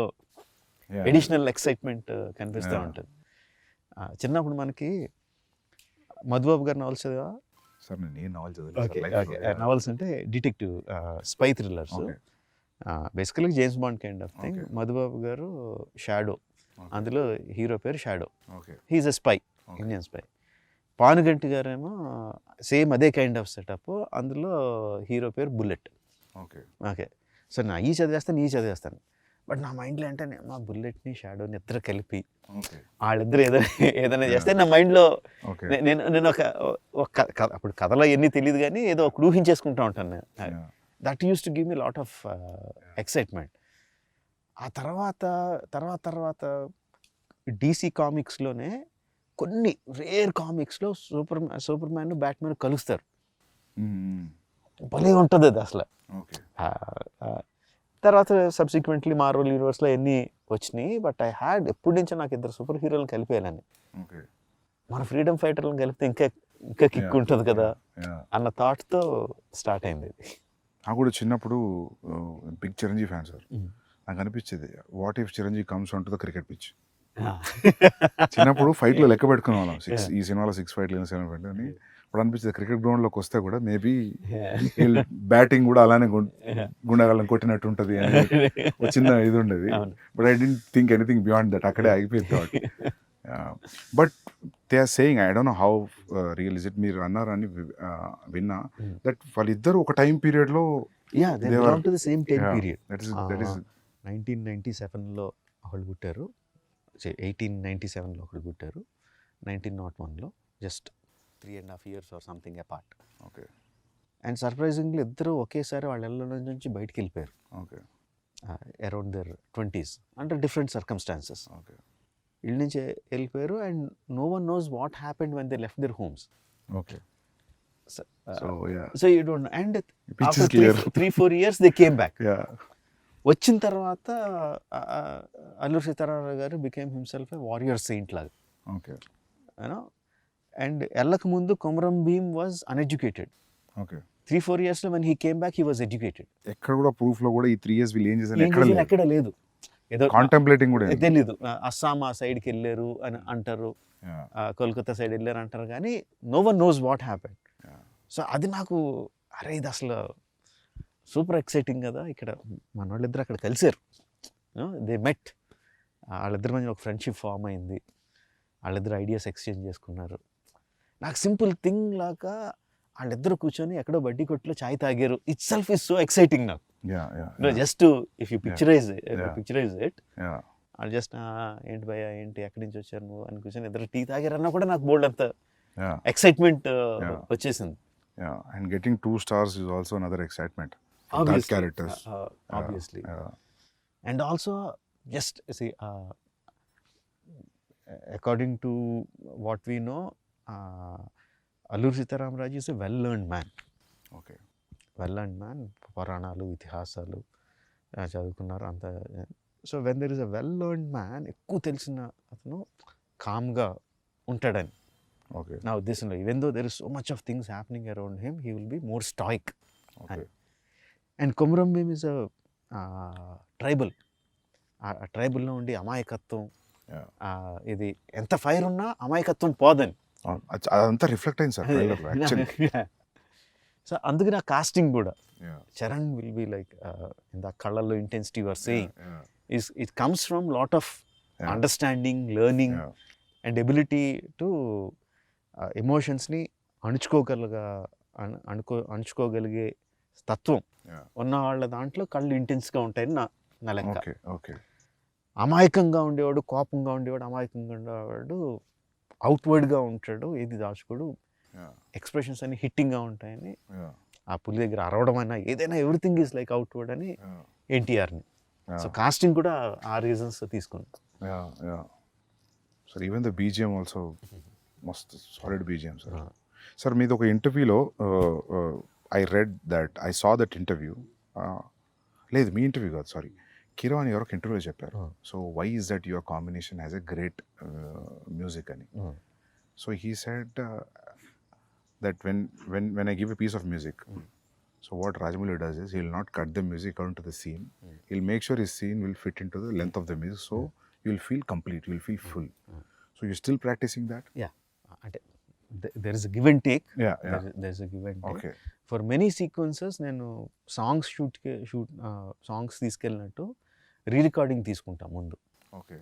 ఎడిషనల్ ఎక్సైట్మెంట్ కనిపిస్తూ ఉంటుంది. చిన్నప్పుడు మనకి మధుబాబు గారి నవల్స్ చదివా? సార్ నేను నావల్ నవల్స్ అంటే detective spy thrillers, basically James Bond kind of thing. Madhubabu garu Shadow, అందులో హీరో పేరు Shadow, he is a spy, Indian spy. Panuganti గారేమో సేమ్ అదే కైండ్ ఆఫ్ సెటప్, అందులో హీరో పేరు బుల్లెట్. ఓకే, సో నా ఈ చదివేస్తాను, బట్ నా మైండ్లో అంటే మా బుల్లెట్ని షాడోని ఇద్దరు కలిపి వాళ్ళిద్దరు ఏదైనా చేస్తే నా మైండ్లో నేను ఒక అప్పుడు కథలో ఎన్ని తెలియదు కానీ ఏదో ఒక ఊహించేసుకుంటూ ఉంటాను నేను. That use to give me lot of excitement. ఆ తర్వాత DC కామిక్స్లోనే కొన్ని రేర్ కామిక్స్లో సూపర్ మ్యాన్ బ్యాట్మెన్ కలుస్తారు, భలే ఉంటుంది అది అసలు. తర్వాత సబ్సిక్వెంట్లీ మార్వెల్ యూనివర్స్లో ఎన్ని వచ్చినాయి, బట్ ఐ హ్యాడ్ ఎప్పటి నుంచో నాకు ఇద్దరు సూపర్ హీరోలను కలిపేయాలని. మన ఫ్రీడమ్ ఫైటర్లను కలిపితే ఇంకా కిక్ ఉంటుంది కదా అన్న థాట్తో స్టార్ట్ అయింది. నాకు కూడా చిన్నప్పుడు బిగ్ చిరంజీవి ఫ్యాన్ సార్. నాకు అనిపించేది what if Chiranjeevi comes on to the cricket pitch. చిన్నప్పుడు ఫైట్లో లెక్క పెట్టుకునే వాళ్ళం, ఈ సినిమాలో 6 ఫైట్లు 7 ఫైట్లు అని. ఇప్పుడు అనిపించింది క్రికెట్ గ్రౌండ్లోకి వస్తే కూడా మేబీ బ్యాటింగ్ కూడా అలానే గుండెగాళ్ళని కొట్టినట్టు ఉంటుంది అని ఒక చిన్న ఇది ఉండేది. But I don't think anything beyond that, అక్కడే ఆగిపోయింది. But they are saying, I don't know how real is it, మీరు అన్నారని విన్నా, దట్ వాళ్ళిద్దరు ఒక టైం పీరియడ్లో 1997లో వాళ్ళు పుట్టారు. 1897లో ఒకటి పుట్టారు, 1901లో, just 3.5 years or something apart. Okay and surprisingly ఇద్దరు ఒకేసారి వాళ్ళ ఇళ్ళ నుంచి బయటికి వెళ్ళిపోయారు okay around their 20s under different circumstances. Okay ఇళ్ళ నుంచి వెళ్ళిపోయారు and no one knows what happened when they left their homes. Okay so yeah so you don't. And Which is clear. 3-4 years they came back. Yeah వచ్చిన తర్వాత Alluri Sitaramaraju garu became himself a warrior saint లాగా, ఓకే యూనో. అండ్ వెళ్ళక ముందు Komaram Bheem was uneducated. Okay 3-4 yearsలో when he came back he was educated. ఎక్కడ కూడా ప్రూఫ్ లో కూడా ఈ 3 years వీళ్ళు ఏం చేశారు ఎక్కడ లేదు, ఎక్కడ లేదు. ఏదో కాంటెంప్లేటింగ్ కూడా తెలీదు. అస్సాం ఆ సైడ్కి వెళ్ళారు అని అంటారు, కోల్కతా సైడ్ వెళ్ళారు అంటారు, కానీ no one knows what happened. So అది నాకు అరే ఇది అసలు సూపర్ ఎక్సైటింగ్ కదా. ఇక్కడ మన వాళ్ళిద్దరు అక్కడ కలిసారు, దే మెట్, వాళ్ళిద్దరి మధ్య ఒక ఫ్రెండ్షిప్ ఫామ్ అయింది, వాళ్ళిద్దరు ఐడియాస్ ఎక్స్చేంజ్ చేసుకున్నారు. నాకు సింపుల్ థింగ్ లాగా వాళ్ళిద్దరు కూర్చొని ఎక్కడో బడ్డీ కొట్టులో చాయ్ తాగారు, itself is so exciting నాకు. Just if you picturise it, వాళ్ళు జస్ట్ ఏంటి భయ్యా ఏంటి ఎక్కడి నుంచి వచ్చారు నువ్వు అని కూర్చొని ఇద్దరు టీ తాగారన్నా కూడా నాకు బోల్డ్ అంత ఎక్సైట్మెంట్ వచ్చేసింది. And getting 2 stars is also another excitement for that characters. Obviously. And also just see, according to what we know, Alluri Sitaramraju is a well-learned man. Okay. Well-learned man, పురాణాలు ఇతిహాసాలు చదువుకున్నారు అంత. So when there is a వెల్-learned man, ఎక్కువ తెలిసిన అతను కామ్గా ఉంటాడని Okay. నా ఉద్దేశంలో. Even though there is so much of things happening around him, he will be more stoic. Okay. And Komaram Bheem is a tribal. ఆ ట్రైబల్లో ఉండి అమాయకత్వం, ఇది ఎంత ఫైర్ ఉన్నా అమాయకత్వం పోదని. అదంతా రిఫ్లెక్ట్ అయింది సార్ యాక్చువల్లీ. సో అందుకని ఆ కాస్టింగ్ కూడా Charan will be like in the కళ్ళల్లో intensity your saying is it comes from lot of understanding, learning and ability to ఎమోషన్స్ని అణుచుకోగలిగే తత్వం ఉన్న వాళ్ళ దాంట్లో కళ్ళు ఇంటెన్స్గా ఉంటాయని నా లెక్క. ఓకే అమాయకంగా ఉండేవాడు, కోపంగా ఉండేవాడు, అమాయకంగా ఉండేవాడు అవుట్వర్డ్గా ఉంటాడు, ఏది దాచుకోడు, ఎక్స్ప్రెషన్స్ అన్ని హిట్టింగ్గా ఉంటాయని. ఆ పులి దగ్గర అరవడం అయినా ఏదైనా ఎవ్రీథింగ్ ఈజ్ లైక్ అవుట్వర్డ్ అని ఎన్టీఆర్ని. సో కాస్టింగ్ కూడా ఆ రీజన్స్ తీసుకుని. Sir even the BGM also మస్త్ సాలిడ్ బీజిఎం సార్. సార్ మీది ఒక ఇంటర్వ్యూలో I read that I saw that interview, లేదు మీ ఇంటర్వ్యూ కాదు సారీ, కిరవాణి ఎవరో ఒక ఇంటర్వ్యూలో చెప్పారు. So why is that your combination has a great music అని. So he said that when I give a piece of music, so what Rajamouli does is he'll not cut the music according to the scene. He'll make sure his scene will fit into the length of the music, so you'll feel complete, you'll feel full. So you're still practicing that? Yeah, there is a give and take. There's a give and take. Okay. For many sequences నేను సాంగ్స్ షూట్ సాంగ్స్ తీసుకెళ్ళినట్టు రీ-రికార్డింగ్ తీసుకుంటా ముందు. Okay.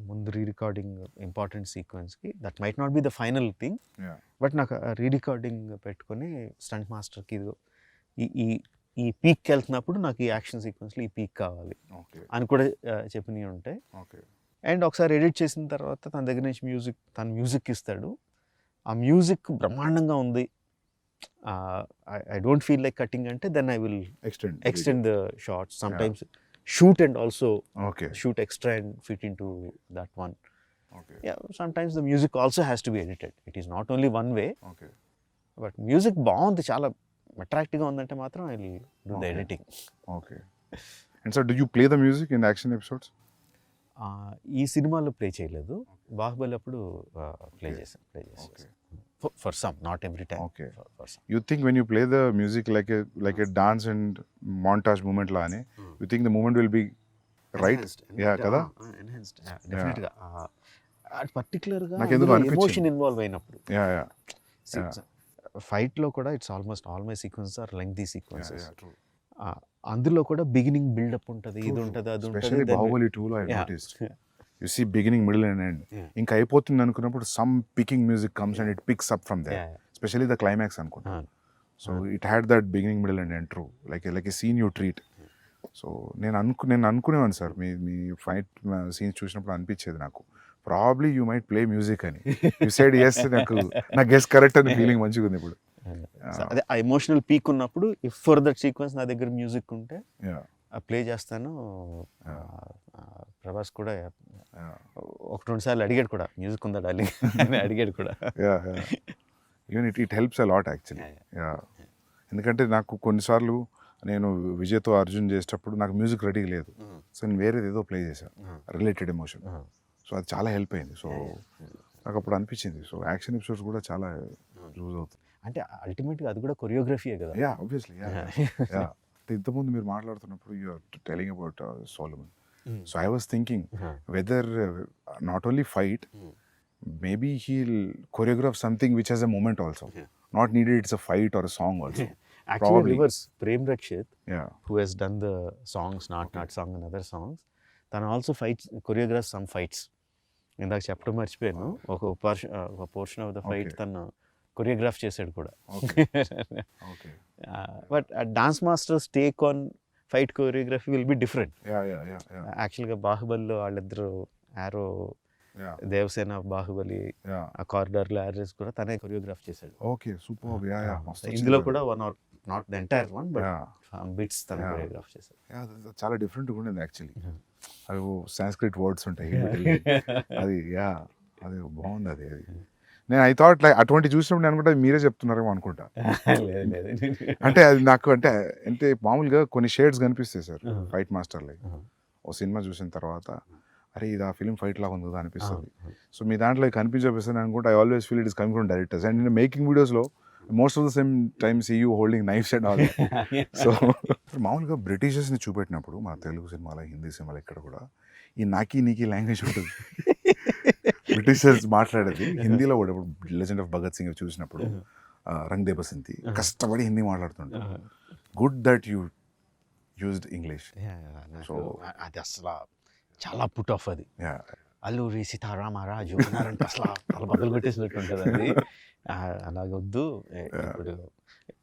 ముందు రీ-రికార్డింగ్ ఇంపార్టెంట్ సీక్వెన్స్కి, that might not be the final thing, but నాకు రీ-రికార్డింగ్ పెట్టుకొని స్టంట్ మాస్టర్కి ఈ పీక్కి వెళ్తున్నప్పుడు నాకు ఈ యాక్షన్ సీక్వెన్స్లో ఈ పీక్ కావాలి అని కూడా చెప్పినవి ఉంటాయి. అండ్ ఒకసారి ఎడిట్ చేసిన తర్వాత తన దగ్గర నుంచి తన మ్యూజిక్ ఇస్తాడు, ఆ మ్యూజిక్ బ్రహ్మాండంగా ఉంది, I don't feel like cutting అంటే then I will extend the shots, sometimes shoot and also shoot extra and fit into that one. Sometimes the music also has to be edited. It is not only one way. But music బాగుంది, చాలా అట్రాక్టివ్ గా ఉందంటే మాత్రం I will do the editing. Okay. And so do you play the music in action episodes? ఈ సినిమాలో ప్లే చేయలేదు, బాహుబలి అప్పుడు ప్లే చేశాను. For some, not every time. Okay. For some. You think when you play the music like a dance and montage movement laane, you think the movement will be right? Kada? Enhanced. Definitely. Particular గా ఎమోషన్ ఇన్వాల్వ్ అయినప్పుడు. ఫైట్ లో కూడా it's almost all my sequences are lengthy sequences. అందులో కూడా బిగినింగ్ బిల్డప్ ఉంటుంది, ఇది ఉంటుంది, అది ఉంటుంది. Especially బాహుబలి 2 లో I noticed. You see beginning, middle and end. ఇంకా అయిపోతుంది అనుకున్నప్పుడు some picking music comes and it picks up from there. Especially the climax అనుకుంటా. So it had that beginning, middle and end true. Like a scene you treat. So నేను అనుకునేవాడిని సార్ మీ ఫైట్ సీన్స్ చూసినప్పుడు అనిపించేది నాకు probably you might play music అని. యూ సైడ్ ఎస్, నా గెస్ కరెక్ట్ అని ఫీలింగ్ మంచిగా ఉంది ఇప్పుడు. అదే ఆ ఎమోషనల్ పీక్ ఉన్నప్పుడు ఇఫ్ ఫర్ దట్ సీక్వెన్స్ నా దగ్గర మ్యూజిక్ ఉంటే ప్లే చేస్తాను. ప్రభాస్ కూడా ఒక 2 సార్లు అడిగాడు కూడా, మ్యూజిక్ ఉందా డార్లింగ్ అని అడిగాడు కూడా. Even it helps a lot actually. ఎందుకంటే నాకు కొన్నిసార్లు నేను విజయ్తో అర్జున్ చేసేటప్పుడు నాకు మ్యూజిక్ రెడీ లేదు, సో నేను వేరేది ఏదో ప్లే చేశాను రిలేటెడ్ ఎమోషన్. సో అది చాలా హెల్ప్ అయింది. సో నాకు అప్పుడు అనిపించింది, సో యాక్షన్ ఎపిసోడ్స్ కూడా చాలా యూజ్ అవుతుంది. అంటే అల్టిమేట్గా అది కూడా కొరియోగ్రఫీయే కదా. Yeah obviously. ఇంతకుముందు మీరు మాట్లాడుతున్నప్పుడు you are telling about Solomon. So I was thinking whether not only fight, maybe he'll choreograph something which has a moment also. Not needed it's a fight or a song also. Actually Probably. reverse, Prem Rakshit, Yeah. who has done the songs, Not Song and other songs, తను also fights, choreographs some fights. ఇందాక చెప్పడం మర్చిపోయాను, ఒక పోర్షన్ ఆఫ్ ద ఫైట్ తను కొరియోగ్రాఫ్ చేశాడు కూడా. Okay. But dance masters take on fight choreography will be different. Yeah. యాక్చువల్గా బాహుబలిలో వాళ్ళిద్దరు ఆరో Yeah. దేవసేన బాహుబలి Yeah. ఆ కారిడార్లో యారెస్ కూడా తనే కొరియోగ్రాఫ్ చేశాడు. Okay, superb. Yeah. మస్తు ఇందులో వచ్చింది. కూడా one or not the entire one but Yeah. Bits తన Yeah. కొరియోగ్రాఫ్ చేశాడు. చాలా డిఫరెంట్గా ఉండింది యాక్చువల్లీ. అవి సాంస్క్రిట్ వర్డ్స్ ఉంటాయి అది. అది బాగుంది అది. నేను ఐ థాట్ లైక్ అటువంటి చూసినప్పుడు నేను అనుకుంటా మీరే చెప్తున్నారేమో అనుకుంటా. అంటే అది నాకు అంటే మామూలుగా కొన్ని షేడ్స్ కనిపిస్తాయి సార్ ఫైట్ మాస్టర్లే. ఓ సినిమా చూసిన తర్వాత అరే ఇది ఆ ఫిలిం ఫైట్ లాగా ఉంది కదా అనిపిస్తుంది. సో మీ దాంట్లో కనిపించపిస్తుంది అనుకుంటే I always feel it is coming from directors. And నేను మేకింగ్ వీడియోస్లో most of the same time see you holding knives and all. So మామూలుగా బ్రిటిషర్స్ని చూపెట్టినప్పుడు మన తెలుగు సినిమాలో హిందీ సినిమాలో ఇక్కడ కూడా ఈ నీకి లాంగ్వేజ్ ఉంటుంది. బ్రిటిషర్స్ మాట్లాడేది హిందీలో కూడా. ఇప్పుడు లెజెండ్ ఆఫ్ భగత్ సింగ్ చూసినప్పుడు రంగ్ దే బసంతి కష్టపడి హిందీ మాట్లాడుతుంటారు. Good that you used English. So అది అసలు చాలా పుట్ ఆఫ్ అది. అల్లూరి సీతారామరాజు అన్నారంటే అసలు చాలా బదులు కొట్టేసినట్టు ఉంటుంది అది. అలాగొద్దు. ఇప్పుడు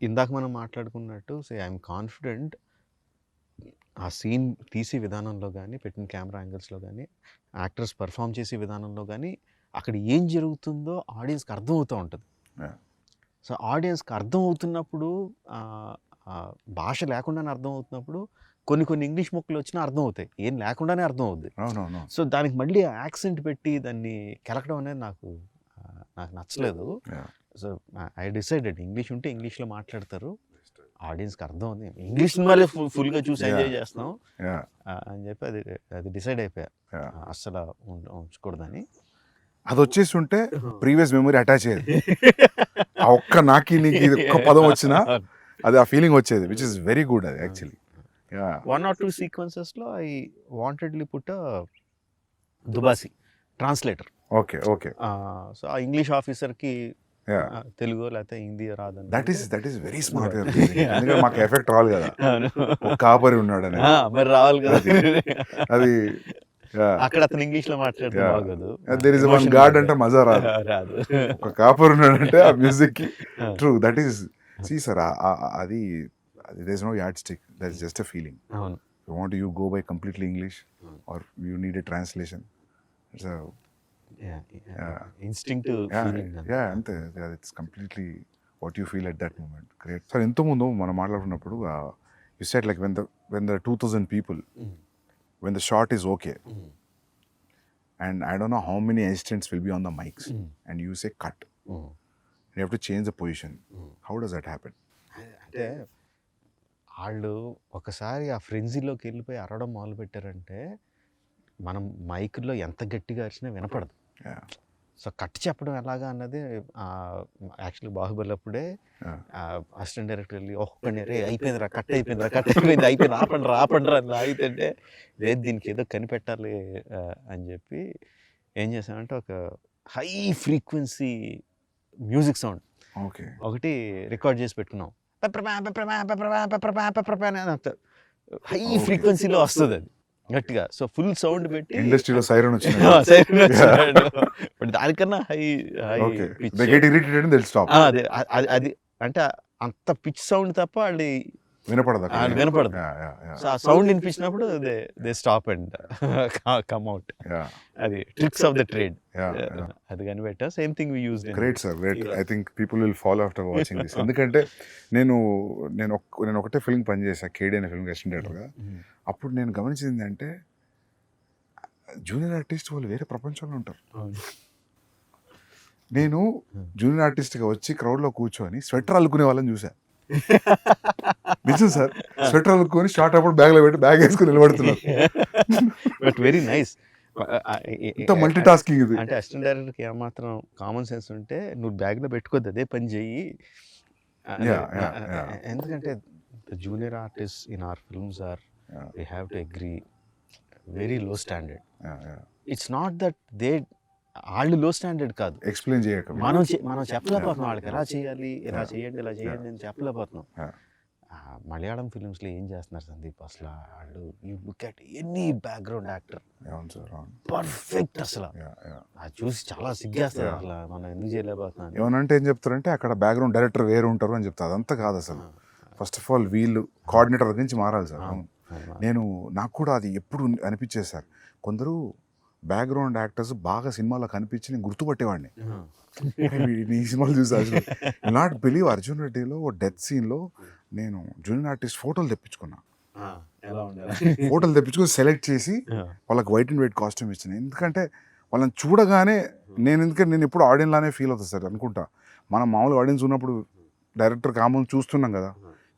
ఇందాక మనం మాట్లాడుకున్నట్టు ఐఎమ్ కాన్ఫిడెంట్ ఆ సీన్ తీసే విధానంలో కానీ, పెట్టిన కెమెరా యాంగిల్స్లో కానీ, యాక్టర్స్ పర్ఫామ్ చేసే విధానంలో కానీ, అక్కడ ఏం జరుగుతుందో ఆడియన్స్కి అర్థమవుతూ ఉంటుంది. సో ఆడియన్స్కి అర్థం అవుతున్నప్పుడు, భాష లేకుండానే అర్థం అవుతున్నప్పుడు కొన్ని ఇంగ్లీష్ మొక్కలు వచ్చినా అర్థం అవుతాయి, ఏం లేకుండానే అర్థం అవుద్ది. సో దానికి మళ్ళీ యాక్సెంట్ పెట్టి దాన్ని కెలకడం అనేది నాకు నచ్చలేదు. సో ఐ డిసైడెడ్ ఇంగ్లీష్ ఉంటే ఇంగ్లీష్లో మాట్లాడతారు, ఆడియన్స్కి అర్థం ఉంది, ఇంగ్లీష్ సినిమాలే ఫుల్గా చూసి ఎంజాయ్ చేస్తాం అని చెప్పి అది డిసైడ్ అయిపోయా అస్సలు ఉంచకూడదని. అది వచ్చేసి ఉంటే ప్రీవియస్ మెమరీ అటాచ్ అయ్యేది. ఆ ఒక్క నీకు ఒక్క పదం వచ్చినా అది ఆ ఫీలింగ్ వచ్చేది, విచ్ ఇస్ వెరీ గుడ్ అది యాక్చువల్లీ. 1 or 2 sequences-లో ఐ వాంటెడ్లీ పుట్ దుబాసి ట్రాన్స్లేటర్. ఓకే. సో ఆ ఇంగ్లీష్ ఆఫీసర్కి తెలుగు లేకపోతే హిందీ రాదని. That is very smart. ఎందుకంటే మాకు ఎఫెక్ట్ రావాలి కదా, ఒక కాపరి ఉన్నాడని. మరి రావాలి కదా అది. అక్కడ అతను ఇంగ్లీష్ లో మాట్లాడుతూ దేర్ ఇస్ వన్ గాడ్ అంటే మజా రాదు. ఒక కాపరి ఉన్నాడంటే ఆ మ్యూజిక్ కి. True, that is see sir. అది there is no yardstick, that's just a feeling. You want to go by completely English or you need a translation, it's a instinctive feeling. ante it's completely what you feel at that moment. Great sir. Ento mundu mana maatladunnappudu you said like when there are 2000 people, when the shot is okay, and I don't know how many assistants will be on the mics, and you say cut, you have to change the position. How does that happen? అంటే వాళ్ళు ఒకసారి ఆ ఫ్రెంజీలోకి వెళ్ళిపోయి అరవడం మొదలు పెట్టారంటే మనం మైక్లో ఎంత గట్టిగా అరిచినా వినపడదు. సో కట్ చెప్పడం ఎలాగా అన్నది యాక్చువల్లీ బాహుబలి అప్పుడే అసిస్టెంట్ డైరెక్టర్ వెళ్ళి ఒక్కడిని రే అయిపోయిందిరా, కట్ అయిపోయింది ఆపండి అని ఆగితే లేదు దీనికి ఏదో కనిపెట్టాలి అని చెప్పి ఏం చేసామంటే ఒక హై ఫ్రీక్వెన్సీ మ్యూజిక్ సౌండ్ ఒకటి రికార్డ్ చేసి పెట్టుకున్నాం. హై ఫ్రీక్వెన్సీలో వస్తుంది అది గట్టిగా. సో ఫుల్ సౌండ్ పెట్టి ఇండస్ట్రీలో సైరన్ వచ్చింది, బట్ దానికన్నా హై తెలుసు. అది అంటే అంత పిచ్ సౌండ్ తప్ప వాళ్ళు వినపడదు అక్కడ. వినపడదు. Yeah, yeah, yeah. సో ఆ సౌండ్ వినిపించినప్పుడు they stop and come out. Yeah, అది tricks of the trade. yeah, yeah. అది కనిపెట్టా. Same thing we used. Great sir, great. I think people will follow after watching this. ఎందుకంటే నేను ఒకటే ఫిల్మ్ పనిచేసాను, కేడీ అనే ఫిల్మ్ అసిస్టెంట్ డైరెక్టర్గా. అప్పుడు నేను గమనించింది ఏంటంటే జూనియర్ ఆర్టిస్ట్ వాళ్ళు వేరే ప్రపంచంలో ఉంటారు. నేను జూనియర్ ఆర్టిస్ట్గా వచ్చి క్రౌడ్లో కూర్చొని స్వెటర్ అల్లుకునే వాళ్ళని చూసా. నిజం సార్, స్వెటర్ అల్లుకొని షార్ట్ అప్పుడు బ్యాగ్లో పెట్టి బ్యాగ్ వేసుకుని నిలబడుతున్నారు. But very nice. ఇంత మల్టీ టాస్కింగ్ ఇది. అంటే అసిస్టెంట్ డైరెక్టర్కి ఏమాత్రం కామన్ సెన్స్ ఉంటే నువ్వు బ్యాగ్లో పెట్టుకోద్దు, అదే పని చెయ్యి. ఎందుకంటే junior artist in our films are we have to agree very low standard. It's not that they వాళ్ళు లో స్టాండర్డ్ కాదు, ఎక్స్ప్లెయిన్ చేయక మనం చెప్పలేకపోతున్నాం వాళ్ళకి ఎలా చేయాలి, ఇలా చేయండి, ఇలా చేయండి అని చెప్పలేకపోతున్నాం. మలయాళం ఫిలిమ్స్లో ఏం చేస్తున్నారు సందీప్ అసలు వాళ్ళు, you look at any background actor perfect అసలు. అది చూసి చాలా సిగ్గేస్తారు అసలు, మనం ఎందుకు చేయలేకపోతున్నాం. ఏమనంటే ఏం చెప్తారంటే అక్కడ బ్యాక్గ్రౌండ్ డైరెక్టర్ వేరు ఉంటారు అని చెప్తారు. అదంతా కాదు అసలు. ఫస్ట్ ఆఫ్ ఆల్ వీళ్ళు కోఆర్డినేటర్ నుంచి మారాలి సార్. నాకు కూడా అది ఎప్పుడు అనిపించేది సార్, కొందరు బ్యాక్గ్రౌండ్ యాక్టర్స్ బాగా సినిమాలో కనిపించి నేను గుర్తుపట్టేవాడిని. ఈ సినిమాలు చూసి అసలు నాట్ బిలీవ్ అర్జున్ రెడ్డిలో డెత్ సీన్లో నేను జూనియర్ ఆర్టిస్ట్ ఫోటోలు తెప్పించుకున్నా. ఫోటోలు తెప్పించుకొని సెలెక్ట్ చేసి వాళ్ళకి వైట్ అండ్ వైట్ కాస్ట్యూమ్ ఇచ్చిన. ఎందుకంటే వాళ్ళని చూడగానే నేను ఎప్పుడు ఆడియన్స్ లానే ఫీల్ అవుతుంది సార్ అనుకుంటా. మనం మామూలుగా ఆడియన్స్ ఉన్నప్పుడు డైరెక్టర్ కామన్ చూస్తున్నాం కదా,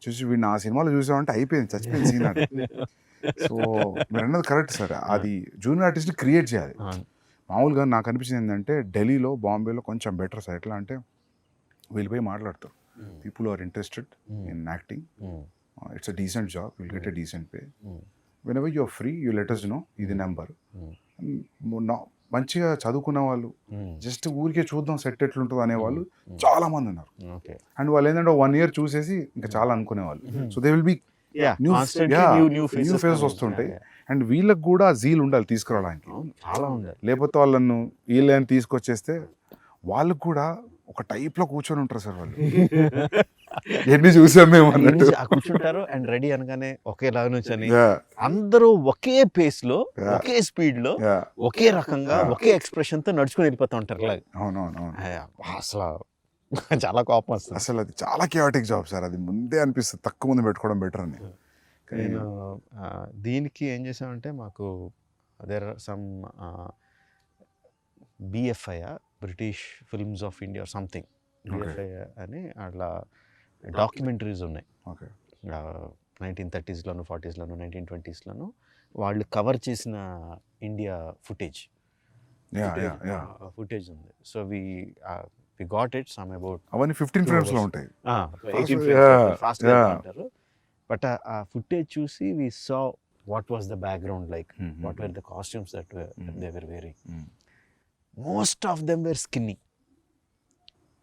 చూసి వీడిని ఆ సినిమాలో చూసామంటే అయిపోయింది, చచ్చిపోయింది సీన్ అంటే. సో మీరు అన్నది కరెక్ట్ సార్, అది జూనియర్ ఆర్టిస్ట్ క్రియేట్ చేయాలి. మామూలుగా నాకు అనిపించింది ఏంటంటే ఢిల్లీలో, బాంబేలో కొంచెం బెటర్ సార్. ఎట్లా అంటే వీళ్ళు పోయి మాట్లాడతారు, people are interested in acting, it's a decent job, will get a decent pay, whenever you are free you let us know, ఇది నెంబర్. మంచిగా చదువుకున్న వాళ్ళు జస్ట్ ఊరికే చూద్దాం సెట్ ఎట్లుంటుంది అనేవాళ్ళు చాలా మంది ఉన్నారు. అండ్ వాళ్ళు ఏంటంటే 1 year చూసేసి ఇంకా చాలా అనుకునేవాళ్ళు. So they will be new faces వస్తుంటాయి. అండ్ వీళ్ళకి కూడా జీల్ ఉండాలి తీసుకురావడానికి, చాలా ఉండాలి. లేకపోతే వాళ్ళను వీళ్ళని తీసుకొచ్చేస్తే వాళ్ళకు కూడా ఒక టైప్ లో కూర్చొని ఉంటారు సార్ వాళ్ళు. ఎన్ని చూసాం మేము అన్నట్టు కూర్చుంటారు అండ్ రెడీ అనగానే ఒకేలాగా నుంచని అందరూ ఒకే పేస్ లో, ఒకే స్పీడ్ లో, ఒకే రకంగా, ఒకే ఎక్స్ప్రెషన్ తో నడుచుకుని వెళ్ళిపోతూ ఉంటారు. అవునవును, అసలు చాలా కోపం వస్తుంది. అసలు అది చాలా కియాటిక్ జాబ్ సార్. అది ముందే అనిపిస్తుంది తక్కువ మంది పెట్టుకోవడం బెటర్ అని. నేను దీనికి ఏం చేసామంటే మాకు there are some BFI, British films of India something, BFI అని అట్లా డాక్యుమెంటరీస్ ఉన్నాయి. 1930s, 40s, 1920s వాళ్ళు కవర్ చేసిన ఇండియా ఫుటేజ్ ఉంది. So we got it some about అవన్నీ 15 frames లో ఉంటాయి, 18 frames ఫాస్ట్ గా అంటారు. బట్ ఆ ఫుటేజ్ చూసి we saw what was the background like, what were the costumes that they were wearing. Most of them were skinny.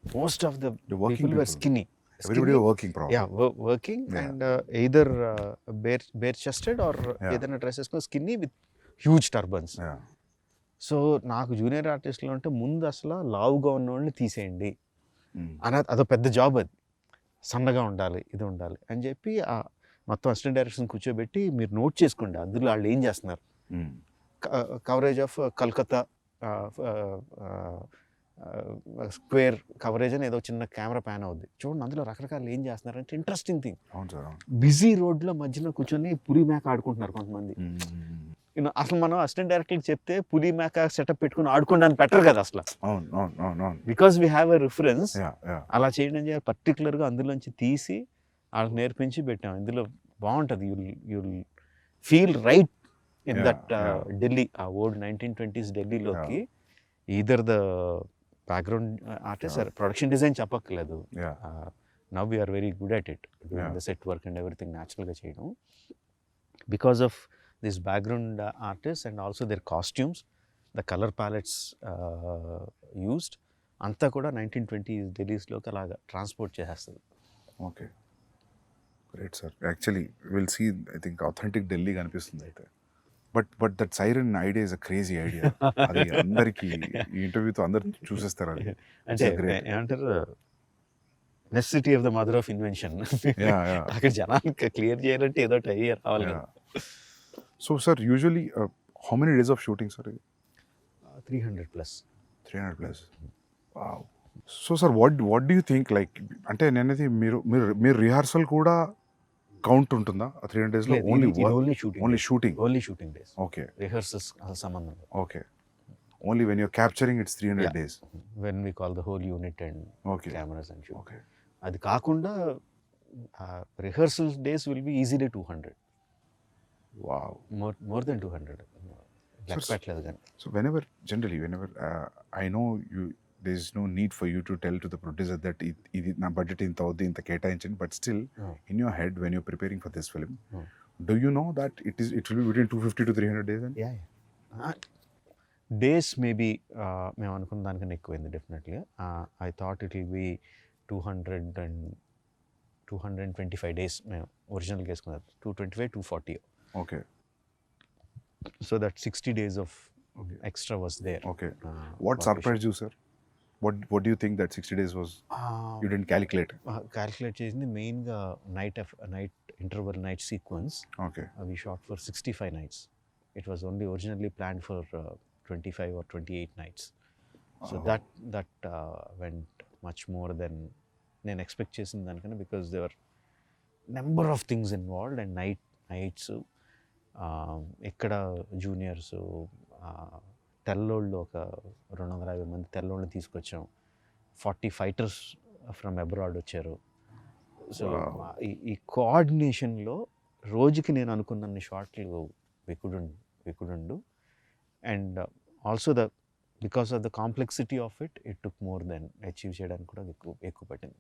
Most of the people were skinny. Everybody were working probably. Yeah, working and either bare chested or ఏదైనా డ్రెస్ వేసుకొని skinny with huge turbans. So నాకు జూనియర్ ఆర్టిస్ట్లో అంటే ముందు అసలు లావుగా ఉన్న వాళ్ళని తీసేయండి అని, అదో పెద్ద జాబ్. అది సన్నగా ఉండాలి, ఇది ఉండాలి అని చెప్పి మొత్తం అసిస్టెంట్ డైరెక్షన్ కూర్చోబెట్టి మీరు నోట్ చేసుకోండి అందులో వాళ్ళు ఏం చేస్తున్నారు. Coverage of Calcutta square coverage అని ఏదో చిన్న కెమెరా ప్యాన్ అవుద్ది చూడండి, అందులో రకరకాలు ఏం చేస్తున్నారు అంటే ఇంట్రెస్టింగ్ థింగ్. బిజీ రోడ్లో మధ్యలో కూర్చొని పులి మేక ఆడుకుంటున్నారు కొంతమంది. అసలు మనం అసిస్టెంట్ డైరెక్టర్కి చెప్తే పులి మేక సెటప్ పెట్టుకుని ఆడుకోవడానికి పెట్టరు కదా అసలు, because we have a reference. అలా చేయడం చేయాలి పర్టికులర్గా అందులోంచి తీసి వాళ్ళకి నేర్పించి పెట్టాం. ఇందులో బాగుంటుంది, you'll feel right in that Delhi, ఆ ఓల్డ్ 1920s ఢిల్లీలోకి. Either the background artist or production design చెప్పక్కర్లేదు. Now we are very good at it, the set work and everything న్యాచురల్గా చేయడం because of this background artist and also their costumes, the colour palettes used అంతా కూడా 1920s ఢిల్లీస్లోకి అలాగా ట్రాన్స్పోర్ట్ చేసేస్తుంది. Okay, great sir. Actually will see, I think authentic Delhi కనిపిస్తుంది అయితే. But that siren idea is a crazy idea. అది అందరికి ఈ ఇంటర్వ్యూతో అందరు చూసేస్తారు. అది అంటే ఏమంటారు, necessity of the mother of invention. Yeah. అక్కడ జనాలు క్లియర్ చేయాలంటే ఏదో ఒకటి అయ్యి రావాలి కదా. So sir, usually how many days of shooting, sir? 300+. 300 plus. Wow. So sir, what do you think, like, అంటే నేనైతే మీరు రిహార్సల్ కూడా కౌంట్ ఉంటుందా 300 days లో? Only shooting days. Okay. Rehearsals సంబంధం లేదు. Okay. Only when your capturing it's 300 days. When we call the whole unit and Okay. Cameras and shoot. Okay. అది కాకుండా rehearsal days will be easily 200. Wow. More than 200. లెక్క పెట్టలేదు కానీ. So whenever I know you, there is no need for you to tell to the producer that ఇది నా బడ్జెట్ ఇంత అవుద్ది, ఇంత కేటాయించండి, but still in your head when you're preparing for this film, do you know that it will be between 250 to 300 days? And days maybe మేము అనుకున్న దానికన్నా ఎక్కువైంది definitely. I thought it will be 225 days మేము ఒరిజినల్గా వేసుకున్నది. 225, 240. okay. So that 60 days of extra was there. Okay. What surprised you, sir? What do you think that 60 days was? You didn't calculate? Calculate చేసింది మెయిన్గా night interval night sequence. Okay. We shot for 65 nights. It was only originally planned for 25 or 28 nights. So that went much more than నేను ఎక్స్పెక్ట్ చేసిన దానికన్నా, because there were number of things involved and nights. ఇక్కడ జూనియర్స్ తెల్లోళ్ళు ఒక 250 మంది తెల్లోళ్ళని తీసుకొచ్చాం. 40 ఫైటర్స్ ఫ్రమ్ అబ్రాడ్ వచ్చారు. సో ఈ కోఆర్డినేషన్లో రోజుకి నేను అనుకున్న షాట్లు we couldn't do. And also because of the complexity of it took more than achieve చేయడానికి కూడా ఎక్కువ పట్టింది.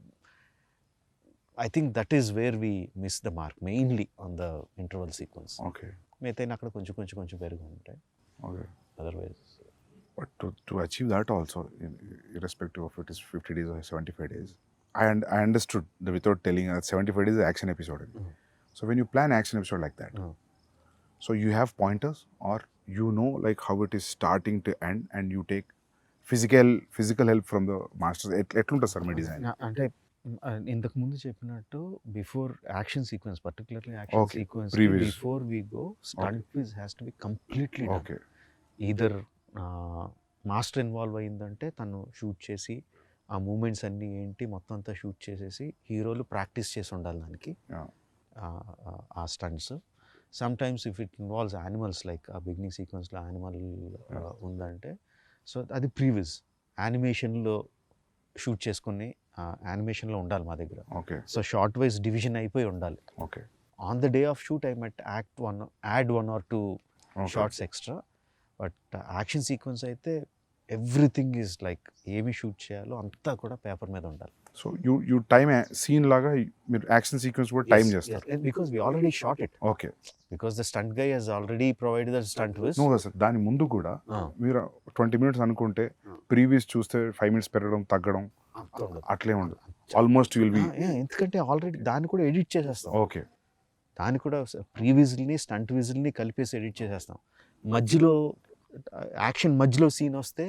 I think that is where we missed the mark, mainly on the interval sequence. Okay. మిగతా అక్కడ కొంచెం పెరుగు ఉంటాయి. Okay. Otherwise, but to achieve that also, irrespective of it is 50 days or 75 days, I understood that without telling 75 days is action episode. So when you plan action episode like that, so you have pointers, or you know like how it is starting to end, and you take physical help from the masters. ఎట్లుంటుంది సార్ మీ డిజైన్? అంటే ఇంతకు ముందు చెప్పినట్టు before action sequence, particularly action sequence, before we go stunt quiz has to be completely okay. Either master involve అయిందంటే తను షూట్ చేసి ఆ మూమెంట్స్ అన్నీ ఏంటి మొత్తం అంతా షూట్ చేసేసి హీరోలు ప్రాక్టీస్ చేసి ఉండాలి దానికి ఆ stunts. Some times if it involves animals, like ఆ బిగినింగ్ సీక్వెన్స్లో యానిమల్ ఉందంటే, సో అది ప్రీవిజ్ యానిమేషన్లో షూట్ చేసుకుని యానిమేషన్లో ఉండాలి మా దగ్గర. Okay. So shot wise division అయిపోయి ఉండాలి. Okay. On the day of shoot I might add 1 or 2 shots extra. But action sequence అయితే ఎవ్రీథింగ్ ఈజ్ లైక్ ఏమి షూట్ చేయాలో అంతా కూడా పేపర్ మీద ఉండాలి. సో యూ టైమ్ సీన్ లాగా మీరు యాక్షన్ సీక్వెన్స్ కూడా టైం చేస్తారు? Because we already shot it. Okay. Because the stunt guy has already provided the stunt viz. No sir, దాని ముందు కూడా మీరు 20 minutes అనుకుంటే ప్రీవియస్ చూస్తే 5 minutes పెరగడం తగ్గడం అట్లే ఉండదు. ఆల్మోస్ట్ విల్ బి, ఎందుకంటే ఆల్రెడీ దాన్ని కూడా ఎడిట్ చేసేస్తాం. ఓకే. దాన్ని కూడా ప్రీ విజిల్ని స్టంట్ విజిల్ని కలిపేసి ఎడిట్ చేసేస్తాం. మధ్యలో యాక్షన్ మధ్యలో సీన్ వస్తే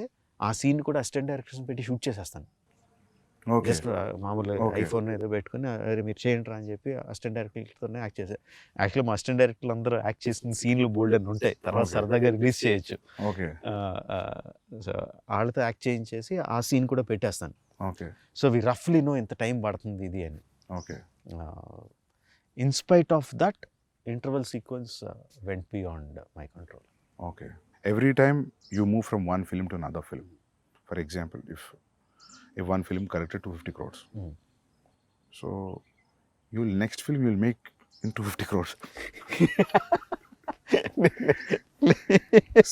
ఆ సీన్ కూడా అసిస్టెంట్ డైరెక్టర్స్ పెట్టి షూట్ చేసేస్తాను. జస్ట్ మామూలుగా ఐఫోన్ ఏదో పెట్టుకుని అరే మీరు చేయండి అని చెప్పి అసిస్టెంట్ డైరెక్టర్తోనే యాక్ట్ చేశారు. యాక్చువల్లీ మా అసిస్టెంట్ డైరెక్టర్లు అందరూ యాక్ట్ చేసిన సీన్లు బోల్డ్ అని ఉంటాయి, తర్వాత సరదాగా రిలీజ్ చేయొచ్చు. ఓకే. సో వాళ్ళతో యాక్ట్ చేయించేసి ఆ సీన్ కూడా పెట్టేస్తాను. ఓకే. సో వి రఫ్లీ నో ఎంత టైం పడుతుంది ఇది అని. Okay. In spite of that interval sequence vent beyond my control. Okay. Every time you move from one film to another film, for example, if one film collected 250 crores, so next film you'll make in 250 crores.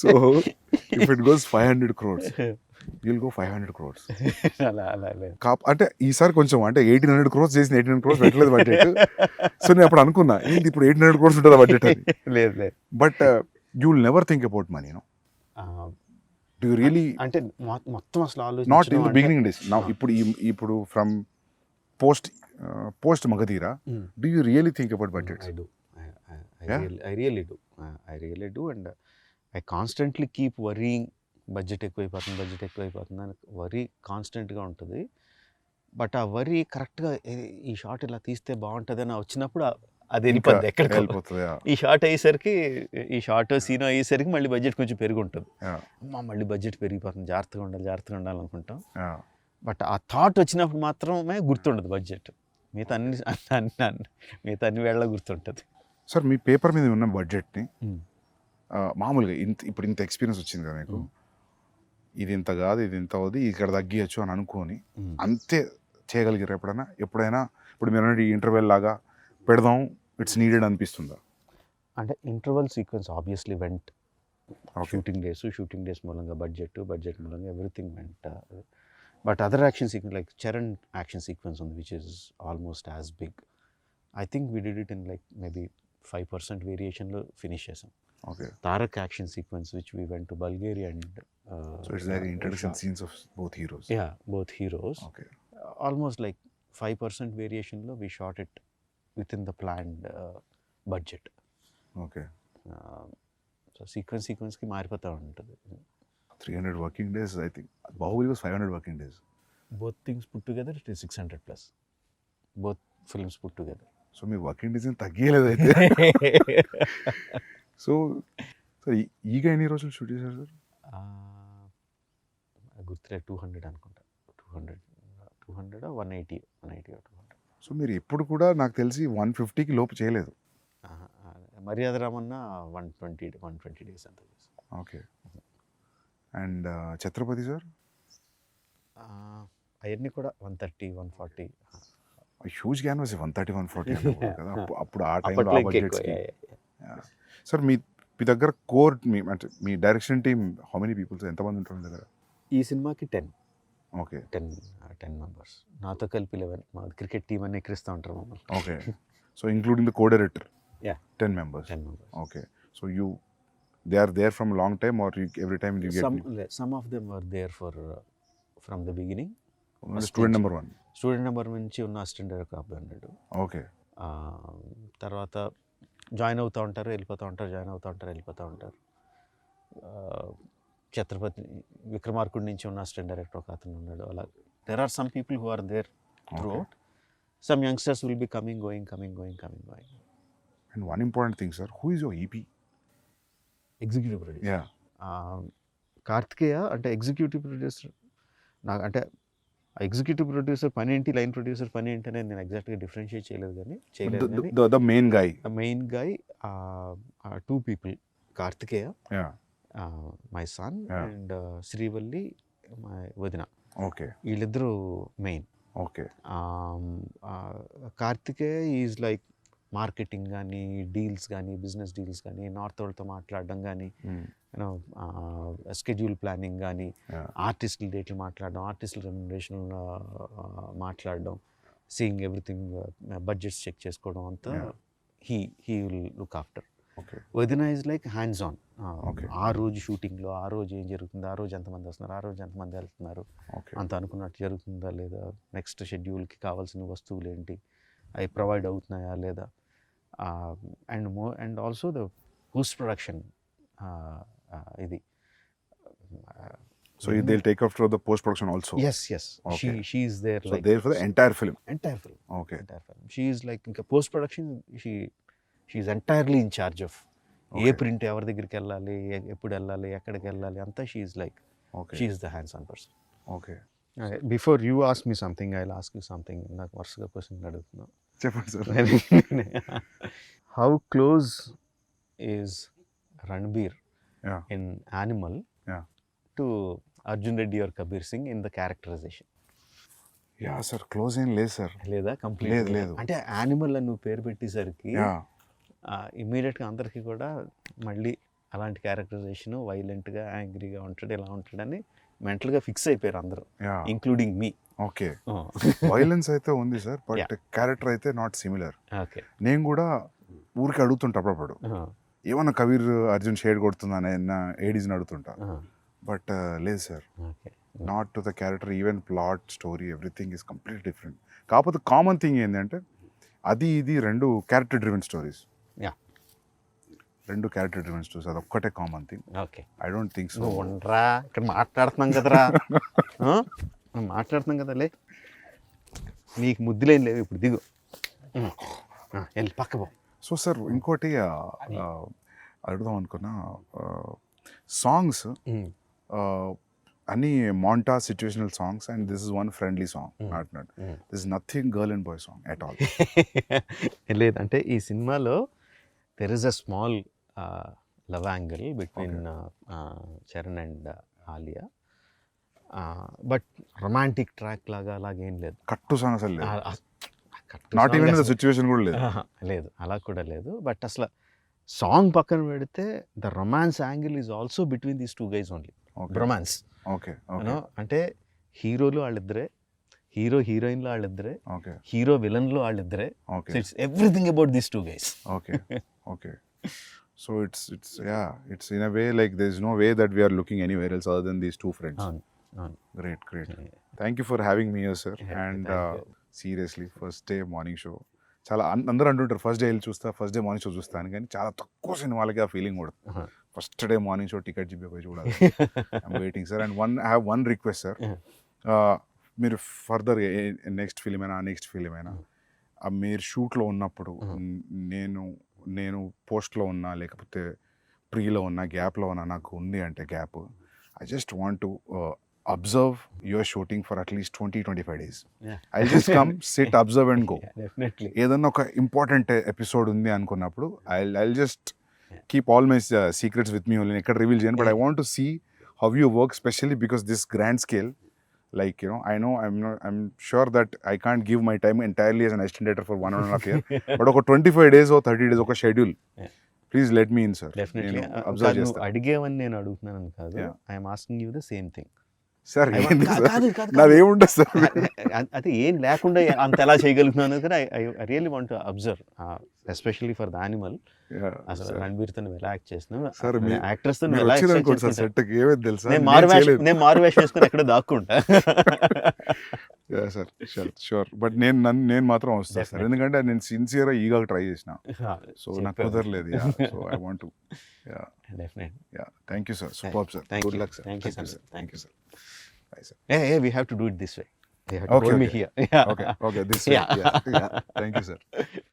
So if it goes 500 crores, you'll go 500 crores. అంటే ఈసారి కొంచెం అంటే 1800 crores చేసిన 1800 crores పెట్టలేదు బడ్జెట్. సో నేను అప్పుడు అనుకున్నా ఏంటి ఇప్పుడు 1800 crores ఉంటుందా బడ్జెట్ అని. లేదు. But you will never think about money, no? Do you really? అంటే మొత్తం అసలు ఆలోచన not in the beginning days. Now ఇప్పుడు from post Magadira, do you really think about budgets? I do. I really do. And I constantly keep worrying, budget ఎక్కువైపోతుంది అని వరీ కాన్స్టెంట్గా ఉంటుంది. బట్ ఆ వరి కరెక్ట్గా ఈ షాట్ ఇలా తీస్తే బాగుంటుందని వచ్చినప్పుడు అది వెళ్ళిపోద్ది ఎక్కడికి వెళ్ళిపోతుంది. ఈ షాట్ అయ్యేసరికి ఈ షార్ట్ సీన్ అయ్యేసరికి మళ్ళీ బడ్జెట్ కొంచెం పెరిగి ఉంటుంది. అమ్మ మళ్ళీ బడ్జెట్ పెరిగిపోతుంది, జాగ్రత్తగా ఉండాలి అనుకుంటాం. బట్ ఆ థాట్ వచ్చినప్పుడు మాత్రమే గుర్తుండదు బడ్జెట్. మిగతా అన్ని వేళ గుర్తుంటుంది. సార్ మీ పేపర్ మీద ఉన్న బడ్జెట్ని మామూలుగా ఇప్పుడు ఇంత ఎక్స్పీరియన్స్ వచ్చింది కదా మీకు, ఇది ఇంత కాదు ఇది ఇంత అవుతుంది ఇక్కడ తగ్గియచ్చు అని అనుకొని అంతే చేయగలిగారు ఎప్పుడైనా ఇప్పుడు మీరు ఈ ఇంటర్వెల్ లాగా పెడదాం ఇట్స్ నీడెడ్ అనిపిస్తుందా? అంటే interval sequence obviously went. Shooting days మూలంగా బడ్జెట్ మూలంగా everything went. But other action sequence like Charan action sequence ఉంది which is almost as big. I think we did it in like maybe 5% వేరియేషన్లో ఫినిష్ చేసాం. Tarak action sequence which we went to Bulgaria and so it's like introduction scenes of both heroes. Almost like 5% వేరియేషన్లో we shot it within the planned budget. So సీక్వెన్స్కి మారిపోతూ ఉంటుంది. 300 working days, I think. Bahubali was 500 working days. Both things put together, it is 600 plus. Both films put together. So me working days తగ్గలేదు అయితే. సో సార్ ఈగ ఎన్ని రోజులు షూట్ చేశారు సార్? గుర్తులే 200 అనుకుంటా. 200 180 200. సో మీరు ఎప్పుడు కూడా నాకు తెలిసి 150కి లోపు చేయలేదు. మర్యాద రామన్న 120 days అంత. ఓకే. And Chatrapathi sir? అవన్నీ కూడా 130 140. హ్యూజ్ క్యాన్వాస్ 130 140 కదా అప్పుడు ఆ టైంలో ఆ బడ్జెట్స్కి. సార్ మీ దగ్గర కోర్ అంటే మీ direction team how many peoples, ఎంతమంది ఉంటారు మీ దగ్గర? ఈ సినిమాకి 10. ఓకే. 10 మెంబర్స్. నాతో కలిపి 11. మా క్రికెట్ టీమ్ అన్ని ఎక్కిరిస్తూ ఉంటారు మమ్మల్ని. Okay. So including the co director? 10 members. Okay. So they are there from a long time or every time you get some of them were there from the beginning. Student number 1 నుంచి ఉన్న అసిస్టెంట్ డైరెక్టర్ అబ్బాయి అన్నాడు. ఓకే. తర్వాత జాయిన్ అవుతూ ఉంటారు వెళ్ళిపోతూ ఉంటారు. ఛత్రపతి విక్రమార్కుడి నుంచి ఉన్న అసిస్టెంట్ డైరెక్టర్ ఒక అతను ఉన్నాడు. అలా there are some people who are there throughout. Some youngsters will be coming going. And one important thing, sir, who is your EP? Executive producer. Yeah. Karthikeya అంటే ఎగ్జిక్యూటివ్ ప్రొడ్యూసర్. నాకు అంటే ఎగ్జిక్యూటివ్ ప్రొడ్యూసర్ పని ఏంటి, లైన్ ప్రొడ్యూసర్ పని ఏంటి అనేది నేను ఎగ్జాక్ట్గా డిఫరెన్షియేట్ చేయలేదు. The main guy. Main guy 2 people. Karthikeya, my son, and Srivalli my వదిన. ఓకే. వీళ్ళిద్దరూ main. Okay. Karthikeya is like marketing కానీ, డీల్స్ కానీ, బిజినెస్ డీల్స్ కానీ, నార్త్ వాళ్ళతో మాట్లాడడం కానీ, యూనో స్కెడ్యూల్ ప్లానింగ్ కానీ, ఆర్టిస్టుల డేట్లు మాట్లాడడం, ఆర్టిస్టుల రెమ్యునరేషన్ మాట్లాడడం, సీయింగ్ ఎవ్రీథింగ్, బడ్జెట్స్ చెక్ చేసుకోవడం అంతా హీ విల్ లుక్ ఆఫ్టర్. వదిన ఈజ్ లైక్ హ్యాండ్స్ ఆన్. ఆ రోజు షూటింగ్లో ఆ రోజు ఏం జరుగుతుంది, ఆ రోజు ఎంతమంది వస్తున్నారు, ఆ రోజు ఎంతమంది వెళ్తున్నారు, అంత అనుకున్నట్టు జరుగుతుందా లేదా, నెక్స్ట్ షెడ్యూల్కి కావాల్సిన వస్తువులు ఏంటి, అవి ప్రొవైడ్ అవుతున్నాయా లేదా, and also the post production ఇది. So they'll take after the post production also? Yes. Okay. She is there. So like there for the entire film? Okay. Entire film. She is like in post production, she is entirely in charge of ఏ ప్రింట్ ఎవరి దగ్గరికి వెళ్ళాలి, ఎప్పుడు వెళ్ళాలి, ఎక్కడికి వెళ్ళాలి అంతా. She is like she is the hands on person. Okay. Before you ask me something, I will ask you something. నాకు వరుసగా క్వశ్చన్ అడుగుతున్నాను. చెప్పండి sir. How close is Ranbir in Animal to Arjun Reddy or Kabir Singh in the characterization? Yeah sir, close ఏం లేదు సార్. లేదా? కంప్లీట్ లేదు. అంటే యానిమల్ అని నువ్వు పేరు పెట్టేసరికి ఇమ్మీడియట్గా అందరికీ కూడా మళ్ళీ అలాంటి క్యారెక్టరైజేషన్, వైలెంట్గా, యాంగ్రీగా ఉంటాడు, ఇలా ఉంటాడని మెంటల్గా ఫిక్స్ అయిపోయారు అందరూ, ఇంక్లూడింగ్ మీ. ఓకే. వైలెన్స్ అయితే ఉంది సార్, బట్ క్యారెక్టర్ అయితే నాట్ సిమిలర్. ఓకే. నేను కూడా ఊరికి అడుగుతుంటా అప్పుడప్పుడు, ఏమన్నా కబీర్ అర్జున్ షేడ్ కొడుతుందని ఏడీస్ని అడుగుతుంటా. బట్ లేదు sir, not to the character. Even plot, story, everything is complete different. కాకపోతే కామన్ థింగ్ ఏంటంటే అది ఇది రెండు క్యారెక్టర్ డ్రివెన్ స్టోరీస్. రెండు క్యారెక్టర్ డ్రివెన్ స్టోరీస్, అది ఒక్కటే common thing. Okay. I don't think so. ఉండరా, ఇక్కడ మాట్లాడుతున్నాం కదరా, మాట్లాడుతున్నాం కదా. లే నీకు ముద్దులేం లేవు ఇప్పుడు దిగు వెళ్ళి పక్క పో. సో సార్ ఇంకోటి అడుగుదాం అనుకున్నా, సాంగ్స్ అన్ని మాంటా situational songs and this is one friendly song, not this is nothing girl and boy song at all. లేదంటే ఈ సినిమాలో there is a small love angle between Charan and Alia, but romantic track లాగా అలాగేం లేదు. కట్టు సాంగ్ అసలు లేదు, నాట్ ఈవెన్ ద సిచ్యువేషన్ కూడా లేదు. లేదు, అలా కూడా లేదు. బట్ అసలు సాంగ్ పక్కన పెడితే the romance angle is also between these 2 guys only. Romance okay అంటే హీరోలు వాళ్ళిద్దరే, హీరో హీరోయిన్లు వాళ్ళిద్దరే, హీరో విలన్లు వాళ్ళిద్దరే. It's everything about these 2 guys. Okay. So it's in a way like there's no way that we are looking anywhere else other than these 2 friends. Great. Thank you for having me here, sir. And seriously, first day morning show, చాలా అందరూ అంటుంటారు ఫస్ట్ డే వెళ్ళి చూస్తా, ఫస్ట్ డే మార్నింగ్ షో చూస్తాను, కానీ చాలా తక్కువ సినిమాలకి ఆ ఫీలింగ్ కూడా first day morning show ticket పోయి చూడాలి. I'm waiting sir. And I have one request sir, మీరు ఫర్దర్ నెక్స్ట్ ఫిలిం అయినా నెక్స్ట్ ఫిలిం అయినా మీరు షూట్లో ఉన్నప్పుడు నేను పోస్ట్లో ఉన్నా లేకపోతే ప్రీలో ఉన్నా గ్యాప్లో ఉన్నా, నాకు ఉంది అంటే gap, I just want to observe your shooting for at least 20-25 days. I'll just come, sit, observe and go. Definitely. ఏదన్నా ఒక ఇంపార్టెంట్ ఎపిసోడ్ ఉంది అనుకున్నప్పుడు I'll just keep all my secrets with me only. ఎక్కడ రివీల్ చేయను, but I want to see how you work, especially because this grand scale, like I'm sure that I can't give my time entirely as an assistant director for 1.5 year, but ఒక 25 days or 30 days ఒక schedule, please let me in sir. Definitely. అడిగేవని నేను అడుగుతున్నాను కాదు, I'm asking you the same thing. Sir నాదేముంటుంది సార్, అది ఏం లేకుండా అంత ఎలా చేయగలుగుతున్నాను కదా. I really want to observe, especially for the animal. అసలు రణబీర్తో ఎలా యాక్ట్ చేస్తున్నావు, యాక్ట్రెస్ తో ఎలా నేను మారు వేషం వేసుకుని ఎక్కడ దాక్కుంటా. సార్ షూర్, బట్ నేను మాత్రం వస్తాను సార్, ఎందుకంటే నేను సిన్సియర్గా ఈగా ట్రై చేసిన, సో నాకు కుదరలేదు. So I want to. Thank you sir, super sir, good luck sir. Thank you sir. Bye, sir. Hey, we have to do it this way. You have to hold me here. Okay, this way. Yeah. Thank you, sir.